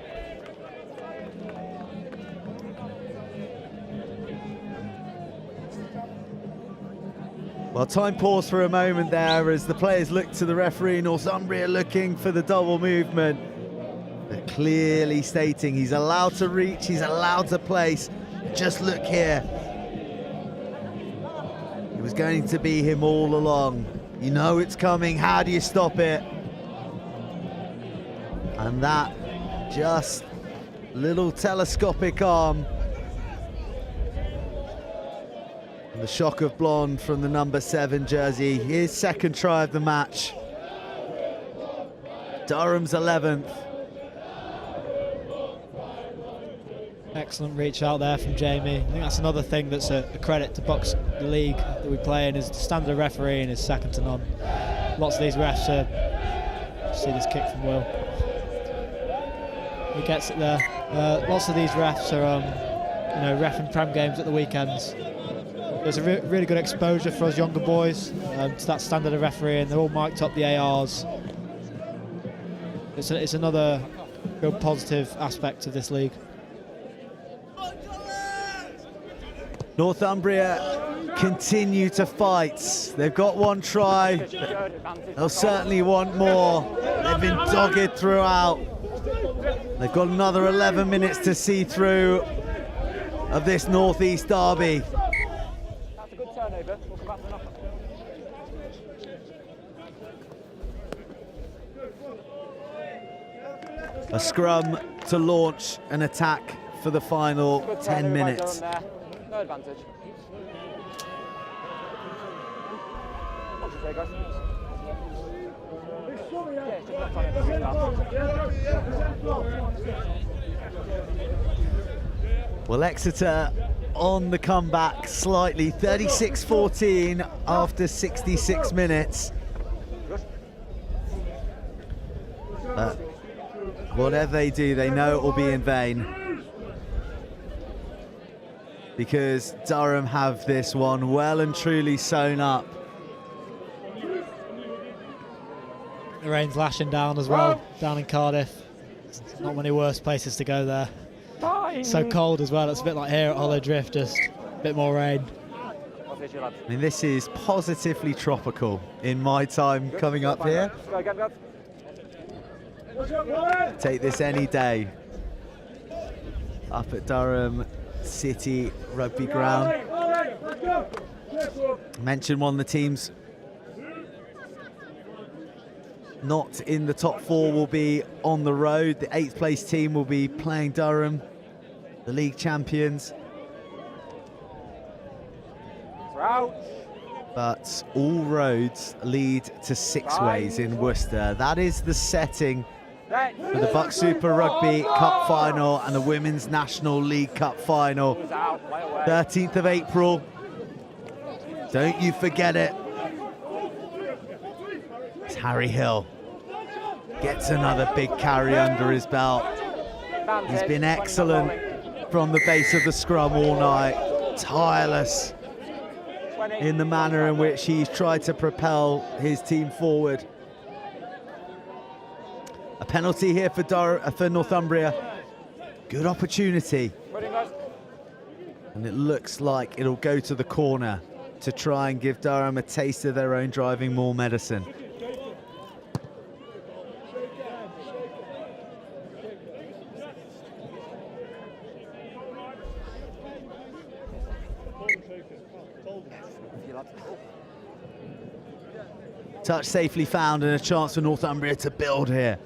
Well, time paused for a moment there as the players look to the referee. Northumbria looking for the double movement. They're clearly stating he's allowed to reach, he's allowed to place. Just look here. It was going to be him all along. You know it's coming, how do you stop it? And that just little telescopic arm. And the shock of blonde from the number 7 jersey. His second try of the match. Durham's 11th. Excellent reach out there from Jamie. I think that's another thing that's a credit to BUCS, the league that we play in, is the standard of refereeing is second to none. Lots of these refs are, see this kick from Will. He gets it there. Lots of these refs are, reffing Prem games at the weekends. There's a really good exposure for us younger boys to that standard of refereeing. They're all mic'd up, the ARs. It's another real positive aspect of this league. Northumbria continue to fight. They've got one try. They'll certainly want more. They've been dogged throughout. They've got another 11 minutes to see through of this Northeast derby. That's a good turnover. We'll come back to knock-up. A scrum to launch an attack for the final 10 minutes. No advantage. What do you say, guys? Well, Exeter on the comeback slightly, 36-14 after 66 minutes. Whatever they do, they know it will be in vain, because Durham have this one well and truly sewn up. The rain's lashing down as well, down in Cardiff. It's not many worse places to go there. It's so cold as well, it's a bit like here at Hollow Drift, just a bit more rain. I mean, this is positively tropical in my time coming up here. Take this any day. Up at Durham City Rugby Ground. Mentioned one of the teams not in the top 4 will be on the road. The 8th place team will be playing Durham, the league champions. But all roads lead to Six Ways in Worcester. That is the setting for the BUCS Super Rugby Cup Final and the Women's National League Cup Final. 13th of April. Don't you forget it. It's Harry Hill. Gets another big carry under his belt. He's been excellent from the base of the scrum all night. Tireless in the manner in which he's tried to propel his team forward. A penalty here for Northumbria. Good opportunity. And it looks like it'll go to the corner to try and give Durham a taste of their own driving more medicine. Touch safely found and a chance for Northumbria to build here.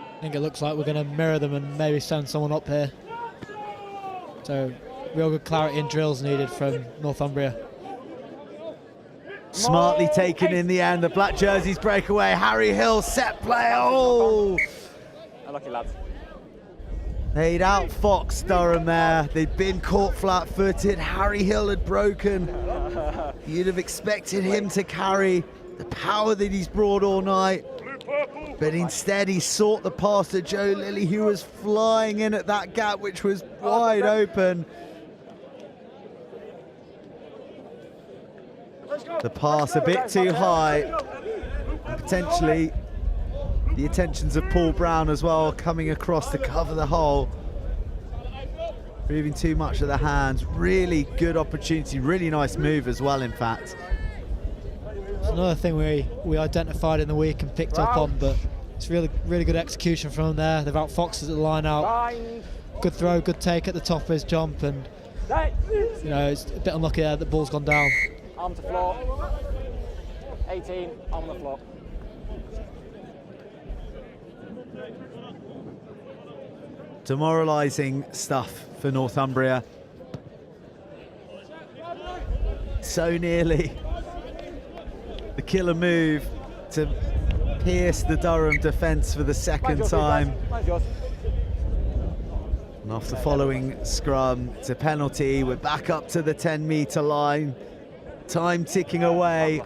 I think it looks like we're going to mirror them and maybe send someone up here. So real good clarity and drills needed from Northumbria. Smartly taken in the end. The black jerseys break away. Harry Hill, set play. Oh! Unlucky, lads. They'd outfoxed Durham there. They'd been caught flat-footed. Harry Hill had broken. You'd have expected him to carry the power that he's brought all night. But instead he sought the pass to Joe Lilly, who was flying in at that gap, which was wide open. The pass a bit too high. And potentially the attentions of Paul Brown as well, coming across to cover the hole. Moving too much of the hands. Really good opportunity, really nice move as well, in fact. It's another thing we identified in the week and picked up on, but it's really good execution from them there. They've outfoxed us at the line out. Good throw, good take at the top of his jump, and you know, it's a bit unlucky there that the ball's gone down. Arm to floor. 18, arm on the floor. Demoralising stuff for Northumbria. So nearly the killer move to pierce the Durham defence for the second time. And off the following scrum, it's a penalty. We're back up to the 10-metre line. Time ticking away.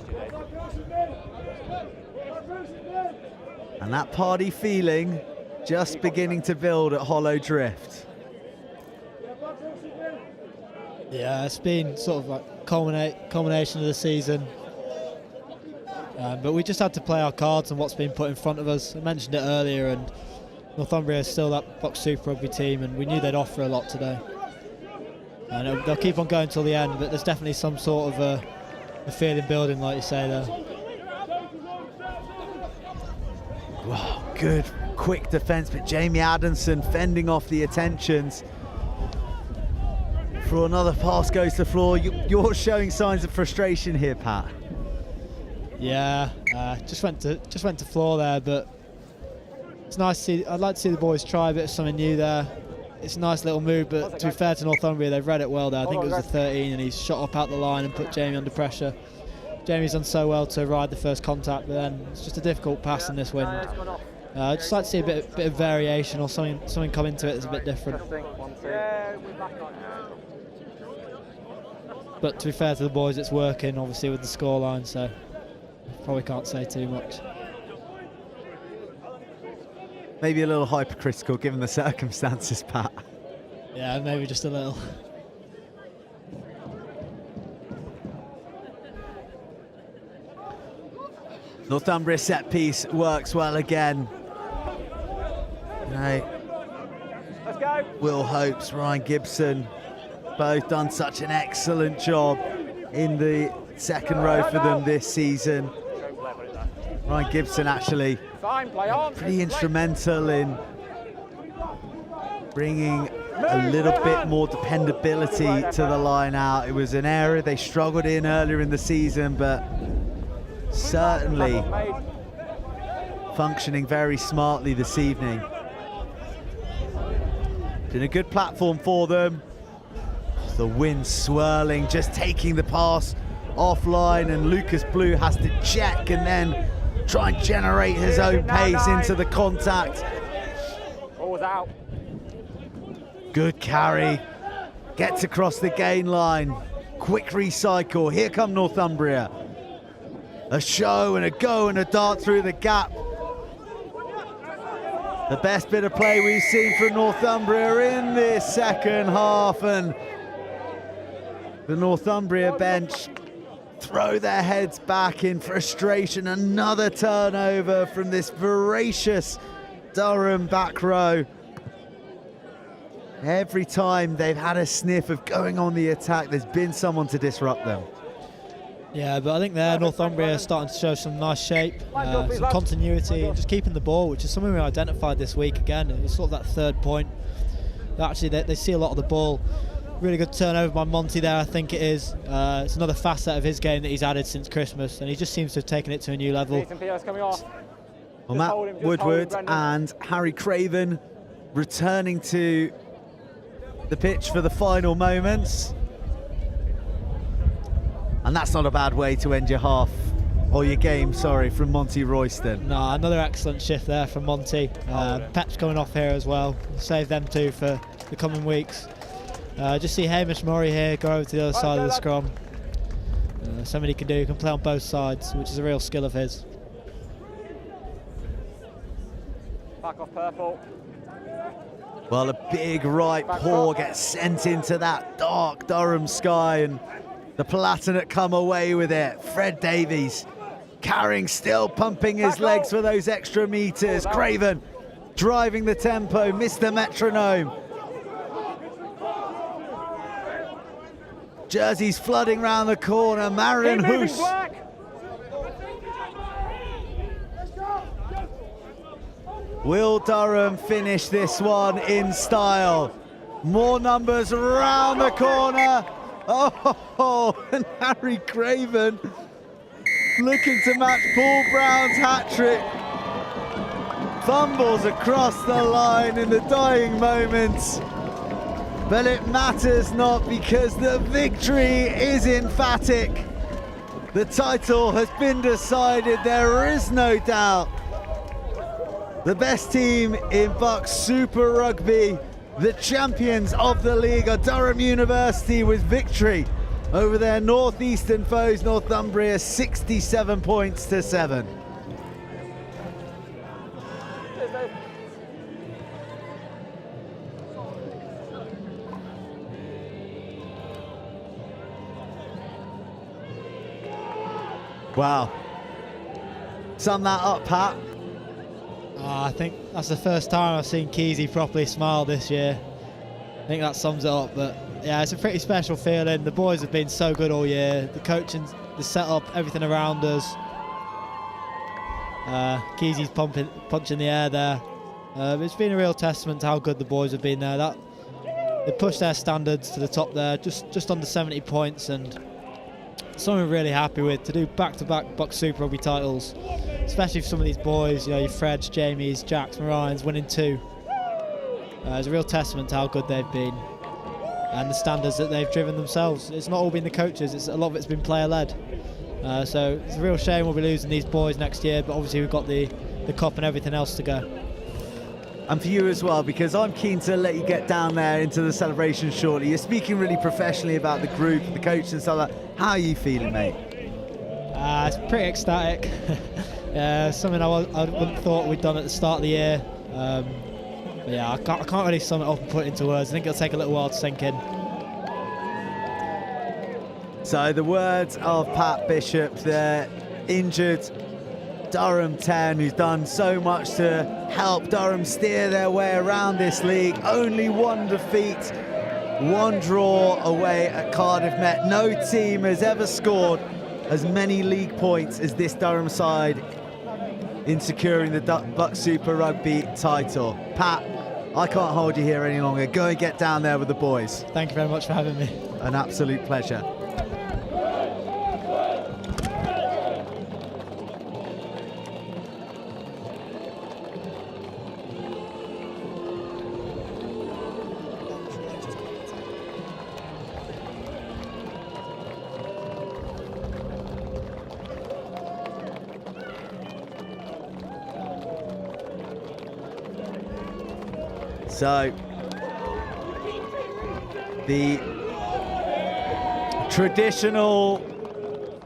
And that party feeling just beginning to build at Hollow Drift. Yeah, it's been sort of like culmination of the season. But we just had to play our cards and what's been put in front of us. I mentioned it earlier, and Northumbria is still that BUCS Super Rugby team, and we knew they'd offer a lot today. And they'll keep on going till the end, but there's definitely some sort of a feeling building, like you say there. Wow, good, quick defence, but Jamie Adamson fending off the attentions. For another pass goes to the floor. You're showing signs of frustration here, Pat. Yeah, just went to floor there, but it's nice to see. I'd like to see the boys try a bit of something new there. It's a nice little move, but to be fair to Northumbria, they've read it well there. I think it was a 13, and he's shot up out the line and put Jamie under pressure. Jamie's done so well to ride the first contact, but then it's just a difficult pass in this wind. I'd just like to see a bit of variation or something come into it that's a bit different. But to be fair to the boys, it's working, obviously, with the scoreline, so probably can't say too much. Maybe a little hypercritical given the circumstances, Pat. Yeah, maybe just a little. Northumbria set piece works well again. Right. Let's go. Will Hopes, Ryan Gibson, both done such an excellent job in the second row for them this season. Ryan Gibson actually pretty instrumental in bringing a little bit more dependability to the line out. It was an area they struggled in earlier in the season, but certainly functioning very smartly this evening. Been a good platform for them. The wind swirling, just taking the pass offline, and Lucas Blue has to check and then try and generate his own pace into the contact. Ball's out. Good carry, gets across the gain line, quick recycle. Here come Northumbria. A show and a go and a dart through the gap. The best bit of play we've seen from Northumbria in this second half, and the Northumbria bench throw their heads back in frustration. Another turnover from this voracious Durham back row. Every time they've had a sniff of going on the attack, there's been someone to disrupt them. Yeah, but I think there Northumbria are starting to show some nice shape, some continuity, and just keeping the ball, which is something we identified this week again. It was sort of that third point. Actually, they see a lot of the ball. Really good turnover by Monty there, I think it is. It's another facet of his game that he's added since Christmas, and he just seems to have taken it to a new level. Well, Matt Woodward and Harry Craven returning to the pitch for the final moments. And that's not a bad way to end your half, or your game, sorry, from Monty Royston. No, another excellent shift there from Monty. Pep's coming off here as well. Save them two for the coming weeks. Just see Hamish Murray here go over to the other side of the scrum. Something he can do, he can play on both sides, which is a real skill of his. Back off purple. Well, a big right paw gets sent into that dark Durham sky, and the Palatinate come away with it. Fred Davies carrying, still pumping his legs for those extra meters. Craven driving the tempo, Mr. Metronome. Jersey's flooding round the corner. Marion Hoos. Will Durham finish this one in style? More numbers around the corner. Oh, and Harry Craven looking to match Paul Brown's hat-trick. Fumbles across the line in the dying moments. But it matters not, because the victory is emphatic. The title has been decided, there is no doubt. The best team in BUCS Super Rugby, the champions of the league, are Durham University with victory over their northeastern foes, Northumbria, 67 points to 7. Wow. Sum that up, Pat. I think that's the first time I've seen Keezy properly smile this year. I think that sums it up. But yeah, it's a pretty special feeling. The boys have been so good all year. The coaching, the setup, everything around us. Keezy's punching the air there. It's been a real testament to how good the boys have been there. They pushed their standards to the top there, just under 70 points, and something we're really happy with, to do back-to-back BUCS Super Rugby titles, especially for some of these boys, you know, your Freds, Jamies, Jacks, Marions, winning 2. It's a real testament to how good they've been and the standards that they've driven themselves. It's not all been the coaches, a lot of it's been player-led. So it's a real shame we'll be losing these boys next year, but obviously we've got the cup and everything else to go. And for you as well, because I'm keen to let you get down there into the celebration shortly. You're speaking really professionally about the group, the coach and stuff like that. How are you feeling, mate? It's pretty ecstatic. Something I wouldn't have thought we'd done at the start of the year. But yeah, I can't really sum it up and put it into words. I think it'll take a little while to sink in. So the words of Pat Bishop, the injured Durham 10, who's done so much to help Durham steer their way around this league. Only 1 defeat, 1 draw away at Cardiff Met. No team has ever scored as many league points as this Durham side in securing the BUCS Super Rugby title. Pat, I can't hold you here any longer. Go and get down there with the boys. Thank you very much for having me. An absolute pleasure. So, the traditional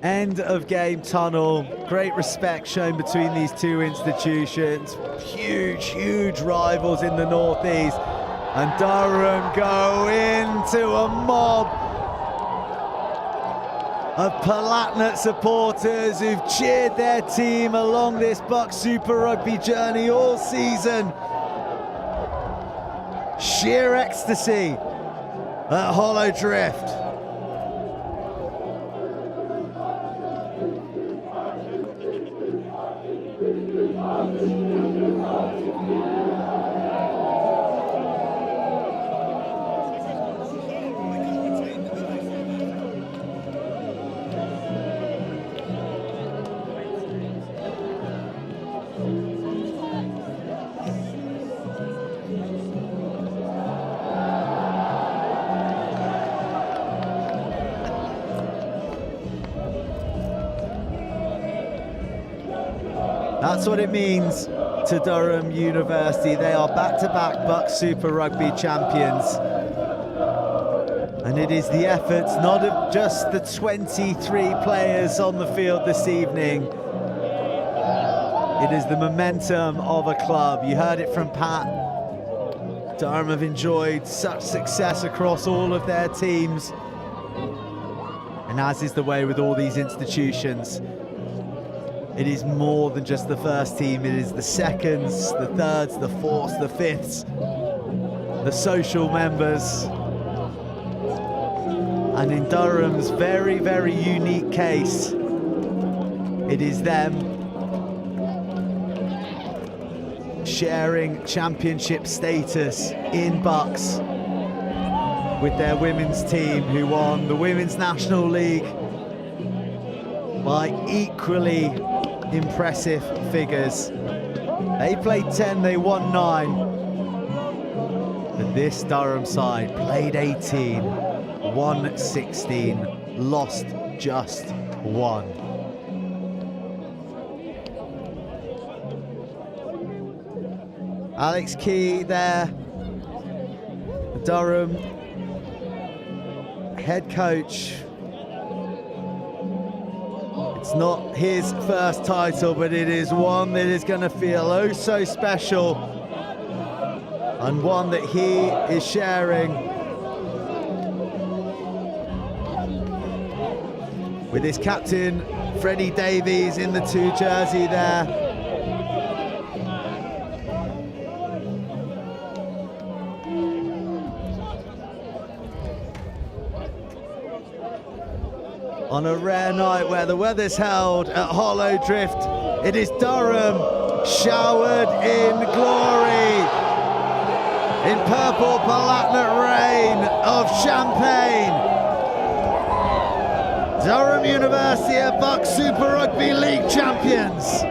end of game tunnel, great respect shown between these two institutions, huge rivals in the northeast, and Durham go into a mob of Palatinate supporters who've cheered their team along this BUCS Super Rugby journey all season. Sheer ecstasy at Hollow Drift. That's what it means to Durham University. They are back-to-back BUCS Super Rugby champions. And it is the efforts not of just the 23 players on the field this evening. It is the momentum of a club. You heard it from Pat. Durham have enjoyed such success across all of their teams. And as is the way with all these institutions, it is more than just the first team. It is the seconds, the thirds, the fourths, the fifths, the social members. And in Durham's very, very unique case, it is them sharing championship status in BUCS with their women's team, who won the Women's National League by equally impressive figures. They played 10, they won 9. But this Durham side played 18, won 16, lost just 1. Alex Key there, Durham head coach. It's not his first title, but it is one that is going to feel oh so special, and one that he is sharing with his captain Freddie Davies in the 2 jersey there. On a rare night where the weather's held at Hollow Drift, it is Durham showered in glory, in purple palatinate rain of champagne. Durham University are BUCS Super Rugby League champions.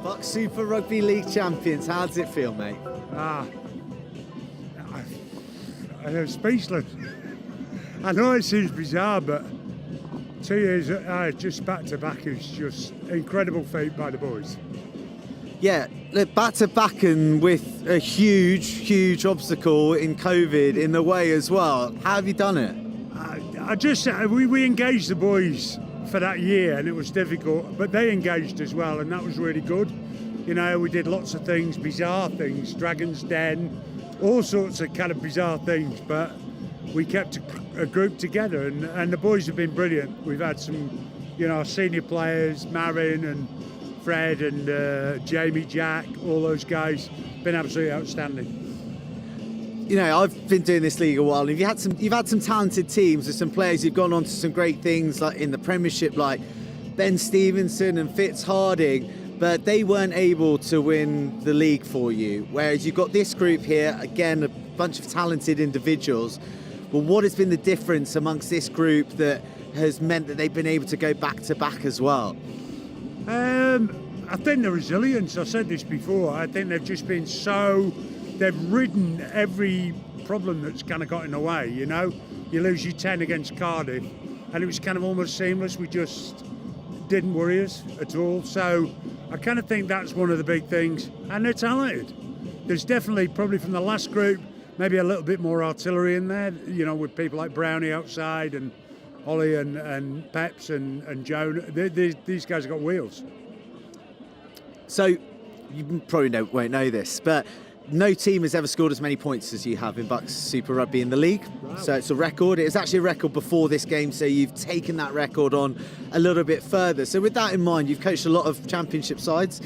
BUCS Super Rugby League champions. How does it feel, mate? I'm speechless. I know it seems bizarre, but 2 years just back to back is just incredible feat by the boys. Yeah, look, back to back and with a huge obstacle in COVID in the way as well. How have you done it? We engaged the boys for that year, and it was difficult, but they engaged as well, and that was really good. You know, we did lots of things, bizarre things, Dragon's Den, all sorts of kind of bizarre things, but we kept a group together, and the boys have been brilliant. We've had some, you know, senior players, Marin and Fred and Jamie, Jack, all those guys, been absolutely outstanding. You know, I've been doing this league a while, and you've had some talented teams with some players who've gone on to some great things, like in the Premiership, like Ben Stevenson and Fitz Harding, but they weren't able to win the league for you. Whereas you've got this group here, again, a bunch of talented individuals. But what has been the difference amongst this group that has meant that they've been able to go back to back as well? I think the resilience, I said this before, I think they've just been they've ridden every problem that's kind of got in the way, you know. You lose your 10 against Cardiff, and it was kind of almost seamless. We just didn't worry us at all. So I kind of think that's one of the big things. And they're talented. There's definitely, probably from the last group, maybe a little bit more artillery in there, you know, with people like Brownie outside and Ollie and Peps and Joan. These guys have got wheels. So you probably won't know this, but no team has ever scored as many points as you have in BUCS Super Rugby in the league. Wow. So it's a record. It's actually a record before this game, so you've taken that record on a little bit further. So with that in mind, you've coached a lot of championship sides,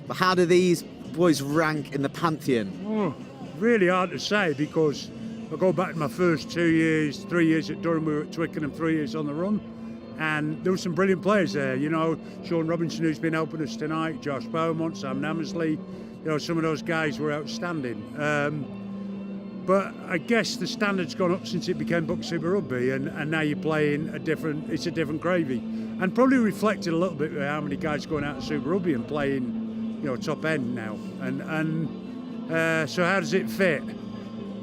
but how do these boys rank in the pantheon? Oh, really hard to say, because I go back to my first 2 years, 3 years at Durham, we were at Twickenham, 3 years on the run, and there were some brilliant players there, you know, Sean Robinson, who's been helping us tonight, Josh Beaumont, Sam Namersley, you know, some of those guys were outstanding. But I guess the standard's gone up since it became BUCS Super Rugby, and now you're playing it's a different gravy. And probably reflected a little bit with how many guys going out of Super Rugby and playing, you know, top end now. So how does it fit?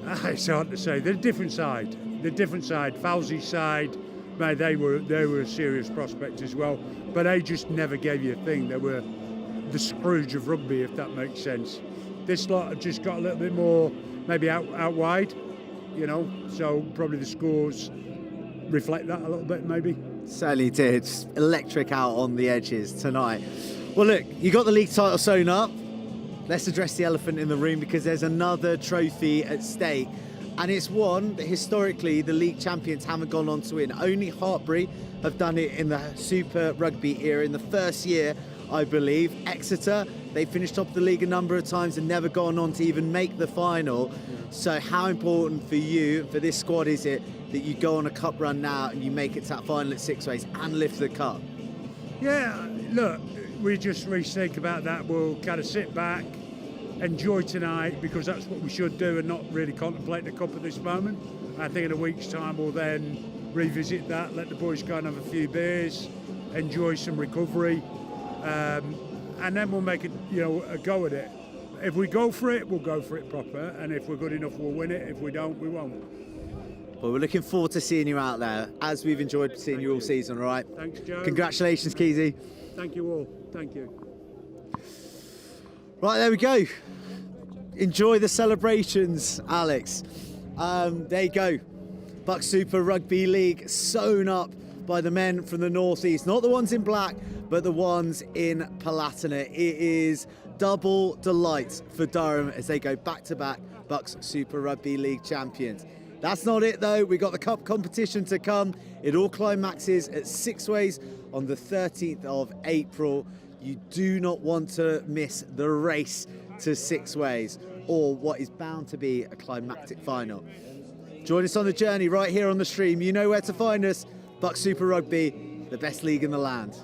It's hard to say. They're a different side. Falsey's side, man, they were a serious prospect as well. But they just never gave you a thing. They were the Scrooge of rugby, if that makes sense. This lot have just got a little bit more, maybe out wide, you know, so probably the scores reflect that a little bit, maybe. Certainly did. Electric out on the edges tonight. Well, look, you got the league title sewn up. Let's address the elephant in the room, because there's another trophy at stake, and it's one that historically the league champions haven't gone on to win. Only Hartbury have done it in the Super Rugby era in the first year, I believe. Exeter, they finished top of the league a number of times and never gone on to even make the final. So how important for you, for this squad, is it that you go on a cup run now and you make it to that final at Six Ways and lift the cup? Yeah, look, we just think about that. We'll kind of sit back, enjoy tonight, because that's what we should do, and not really contemplate the cup at this moment. I think in a week's time we'll then revisit that, let the boys go and have a few beers, enjoy some recovery, and then we'll make a go at it. If we go for it, we'll go for it proper, and if we're good enough, we'll win it. If we don't, we won't. Well, we're looking forward to seeing you out there, as we've enjoyed seeing you all season, all right? Thanks, Joe. Congratulations, Keezy. Thank you all. Thank you. Right, there we go. Enjoy the celebrations, Alex. There you go. BUCS Super Rugby League sewn up by the men from the northeast. Not the ones in black, but the ones in Palatinate. It is double delight for Durham as they go back-to-back BUCS Super Rugby League champions. That's not it though, we got the cup competition to come. It all climaxes at Six Ways on the 13th of April. You do not want to miss the race to Six Ways, or what is bound to be a climactic final. Join us on the journey right here on the stream. You know where to find us. BUCS Super Rugby, the best league in the land.